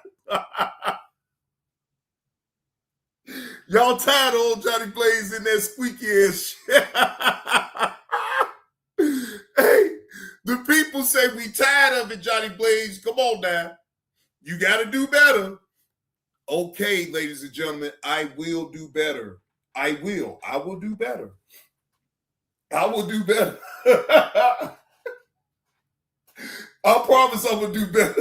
Y'all tired of old Johnny Blaze in that squeaky ass shit. Hey, the people say we tired of it, Johnny Blaze. Come on now. You got to do better. Okay, ladies and gentlemen, I will do better. I will do better. I will do better. I promise I will do better.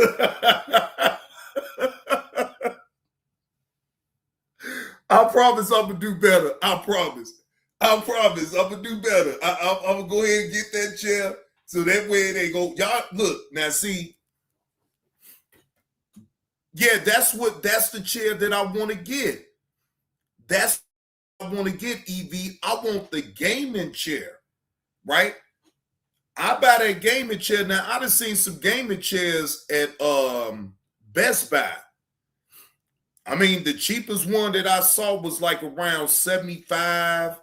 I promise I'm going to do better. I promise I'm going to do better. I'm going to go ahead and get that chair so that way they go. Y'all, look, now see. Yeah, that's the chair that I want to get. That's what I want to get, EV. I want the gaming chair, right? I buy that gaming chair. Now, I done seen some gaming chairs at Best Buy. I mean, the cheapest one that I saw was like around $75,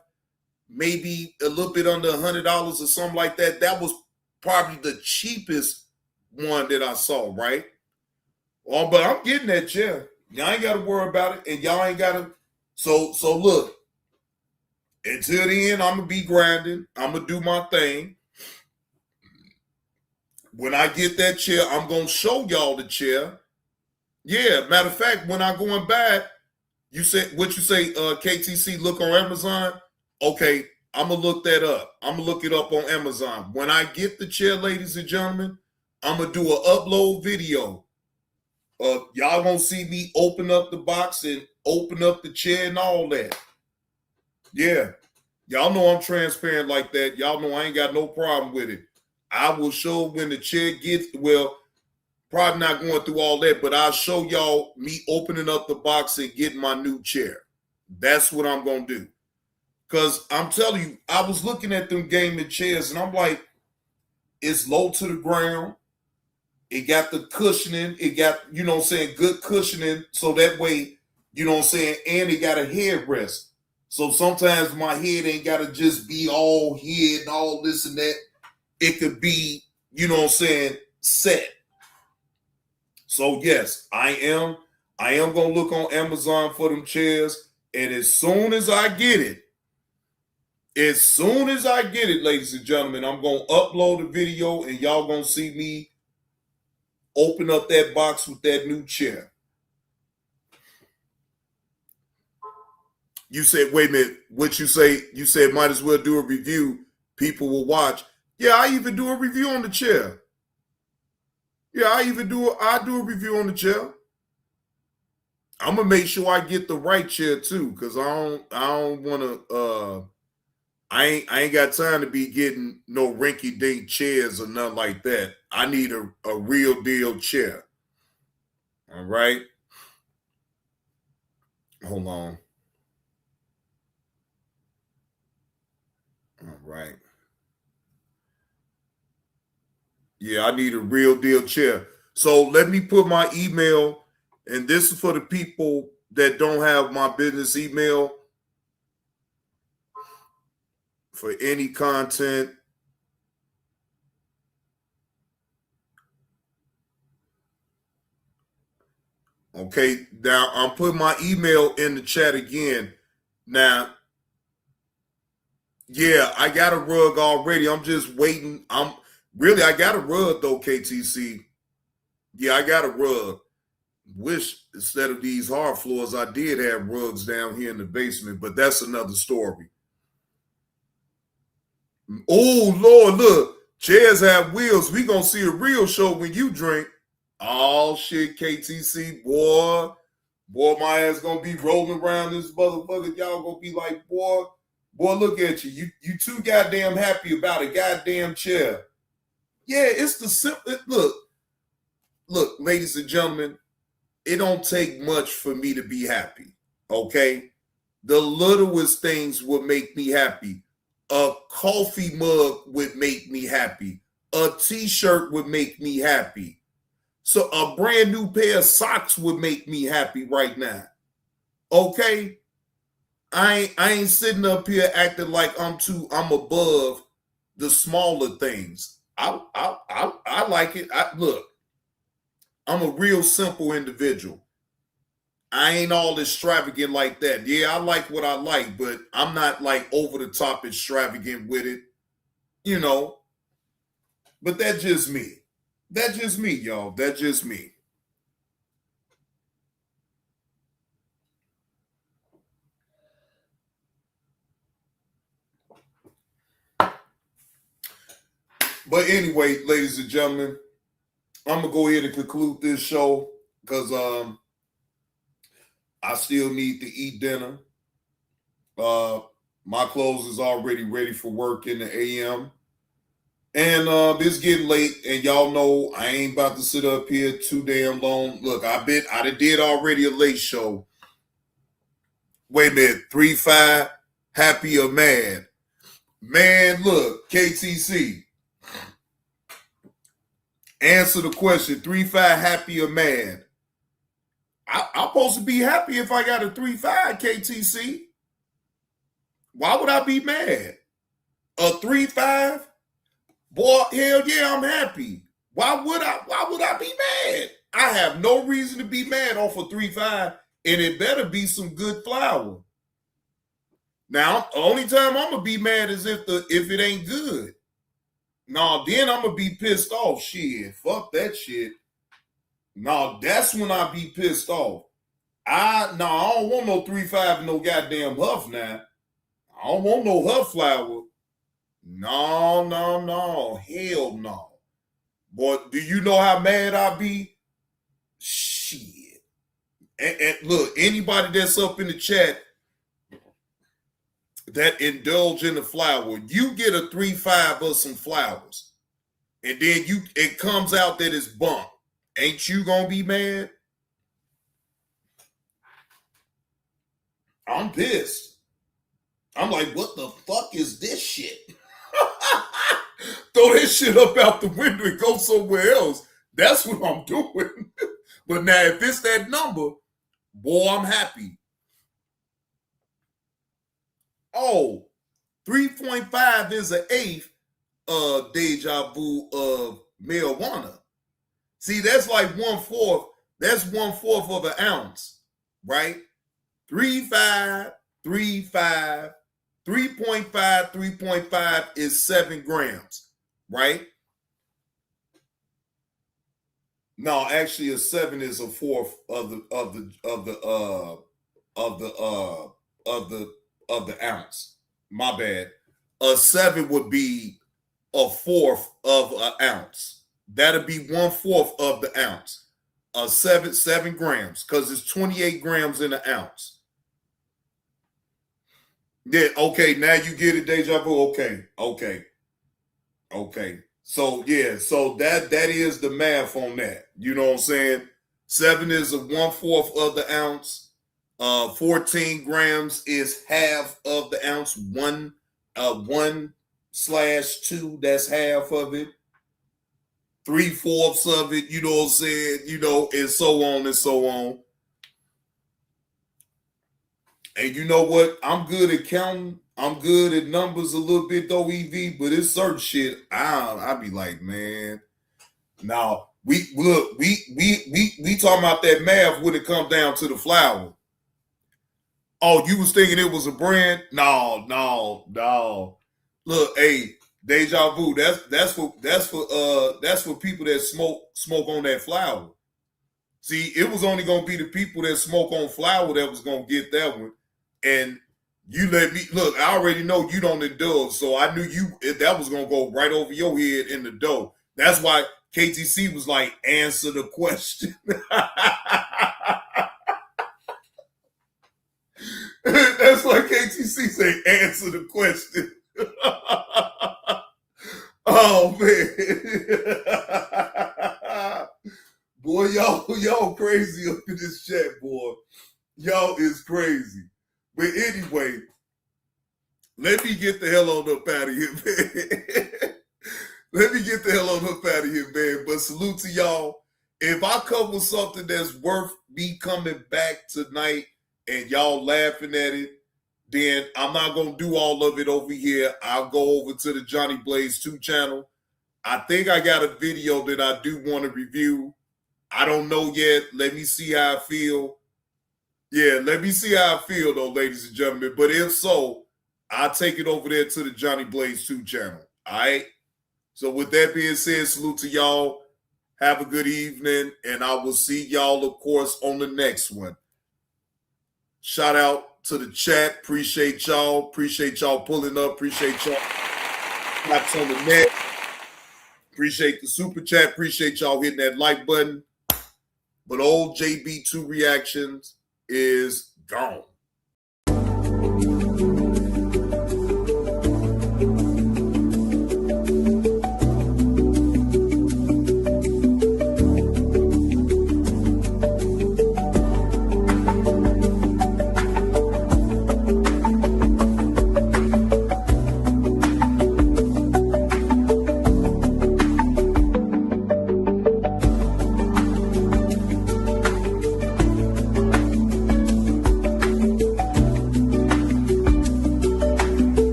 maybe a little bit under $100 or something like that. That was probably the cheapest one that I saw, right? Oh, but I'm getting that chair. Y'all ain't got to worry about it, and y'all ain't got to. So look, until the end, I'm going to be grinding. I'm going to do my thing. When I get that chair, I'm going to show y'all the chair. Yeah, matter of fact, when I go and buy it, you say, what you say, KTC, look on Amazon? Okay, I'm going to look that up. I'm going to look it up on Amazon. When I get the chair, ladies and gentlemen, I'm gonna do an upload video. Y'all gonna see me open up the box and open up the chair and all that. Yeah. Y'all know I'm transparent like that. Y'all know I ain't got no problem with it. I will show when the chair gets, well, probably not going through all that, but I'll show y'all me opening up the box and getting my new chair. That's what I'm going to do. Because I'm telling you, I was looking at them gaming chairs and I'm like, it's low to the ground. It got the cushioning. It got, you know what I'm saying, good cushioning. So that way, you know what I'm saying, and it got a headrest. So sometimes my head ain't got to just be all head and all this and that. It could be, you know what I'm saying, set. So yes, I am going to look on Amazon for them chairs. And as soon as I get it, ladies and gentlemen, I'm going to upload a video and y'all going to see me open up that box with that new chair. You said, wait a minute, what you say? You said might as well do a review. People will watch. Yeah, I even do a review on the chair. Yeah, I do a review on the chair. I'm gonna make sure I get the right chair too, because I don't wanna I ain't got time to be getting no rinky dink chairs or nothing like that. I need a real deal chair. All right. Hold on. All right. Yeah, I need a real deal chair. So let me put my email, and this is for the people that don't have my business email for any content. Okay, now I'm putting my email in the chat again. Now, yeah, I got a rug already. I'm just waiting. I got a rug though, KTC. Yeah, I got a rug. Wish instead of these hard floors, I did have rugs down here in the basement, but that's another story. Oh, Lord, look. Chairs have wheels. We gonna see a real show when you drink. Oh, shit, KTC, boy. Boy, my ass gonna be rolling around this motherfucker. Y'all gonna be like, boy, look at you. You too goddamn happy about a goddamn chair. Yeah, it's the simple. Look, ladies and gentlemen, it don't take much for me to be happy, okay? The littlest things would make me happy. A coffee mug would make me happy. A t-shirt would make me happy. So a brand new pair of socks would make me happy right now. Okay? I ain't sitting up here acting like I'm above the smaller things. I like it. Look, I'm a real simple individual. I ain't all extravagant like that. Yeah, I like what I like, but I'm not like over the top extravagant with it, you know. But that's just me. That's just me, y'all. That's just me. But anyway, ladies and gentlemen, I'm gonna go ahead and conclude this show because I still need to eat dinner. My clothes is already ready for work in the AM. And it's getting late, and y'all know I ain't about to sit up here too damn long. Look, I did already a late show. Wait a minute, 3-5, happy or mad? Man, look, KTC. Answer the question, 3-5, happy or mad? I'm supposed to be happy if I got a 3-5, KTC. Why would I be mad? A 3-5? Boy, hell yeah, I'm happy. Why would I be mad? I have no reason to be mad off a 3-5, and it better be some good flour. Now, the only time I'm gonna be mad is if it ain't good. No, then I'm gonna be pissed off. Shit, fuck that shit. No, that's when I be pissed off. I don't want no 3-5 and no goddamn huff now. I don't want no huff flour. No. Hell no. Boy, do you know how mad I be? Shit. And look, anybody that's up in the chat that indulge in the flower, you get a 3-5 of some flowers, and then it comes out that it's bunk. Ain't you gonna be mad? I'm pissed. I'm like, what the fuck is this shit? Throw this shit up out the window and go somewhere else. That's what I'm doing. But now, if it's that number, boy, I'm happy. Oh, 3.5 is an eighth of deja vu of marijuana. See, that's like 1/4. That's 1/4 of an ounce, right? 3.5, 3.5, 3.5, 3.5 is 7 grams, right? No, actually, a 7 is a fourth of the ounce. My bad. A 7 would be a fourth of an ounce. That'd be 1/4 of the ounce. 7 grams, because it's 28 grams in an ounce. Yeah, okay, now you get it, deja vu. Okay. So yeah, so that is the math on that. You know what I'm saying? 7 is a 1/4 of the ounce. 14 grams is half of the ounce. 1/2, that's half of it. 3/4 of it, you know what I'm saying? You know, and so on and so on. And you know what? I'm good at counting. I'm good at numbers a little bit though, EV, but it's certain shit. I be like, man. Now we talking about that math when it comes down to the flower. Oh, you was thinking it was a brand? No. Look, hey, deja vu. That's for people that smoke on that flower. See, it was only gonna be the people that smoke on flower that was gonna get that one. And you let me look, I already know you don't indulge, so I knew that was gonna go right over your head in the dough. That's why KTC was like, answer the question. That's why KTC say, answer the question. Oh man. Boy, y'all crazy up in this chat, boy. Y'all is crazy. But anyway, let me get the hell on up out of here, man. Let me get the hell on up out of here, man. But salute to y'all. If I come with something that's worth me coming back tonight and y'all laughing at it, then I'm not going to do all of it over here. I'll go over to the Johnny Blaze 2 channel. I think I got a video that I do want to review. I don't know yet. Let me see how I feel. Yeah, let me see how I feel, though, ladies and gentlemen. But if so, I'll take it over there to the Johnny Blaze 2 channel. All right? So with that being said, salute to y'all. Have a good evening, and I will see y'all, of course, on the next one. Shout out to the chat. Appreciate y'all. Appreciate y'all pulling up. Appreciate y'all claps on the net. Appreciate the super chat. Appreciate y'all hitting that like button. But old JB2 Reactions is gone.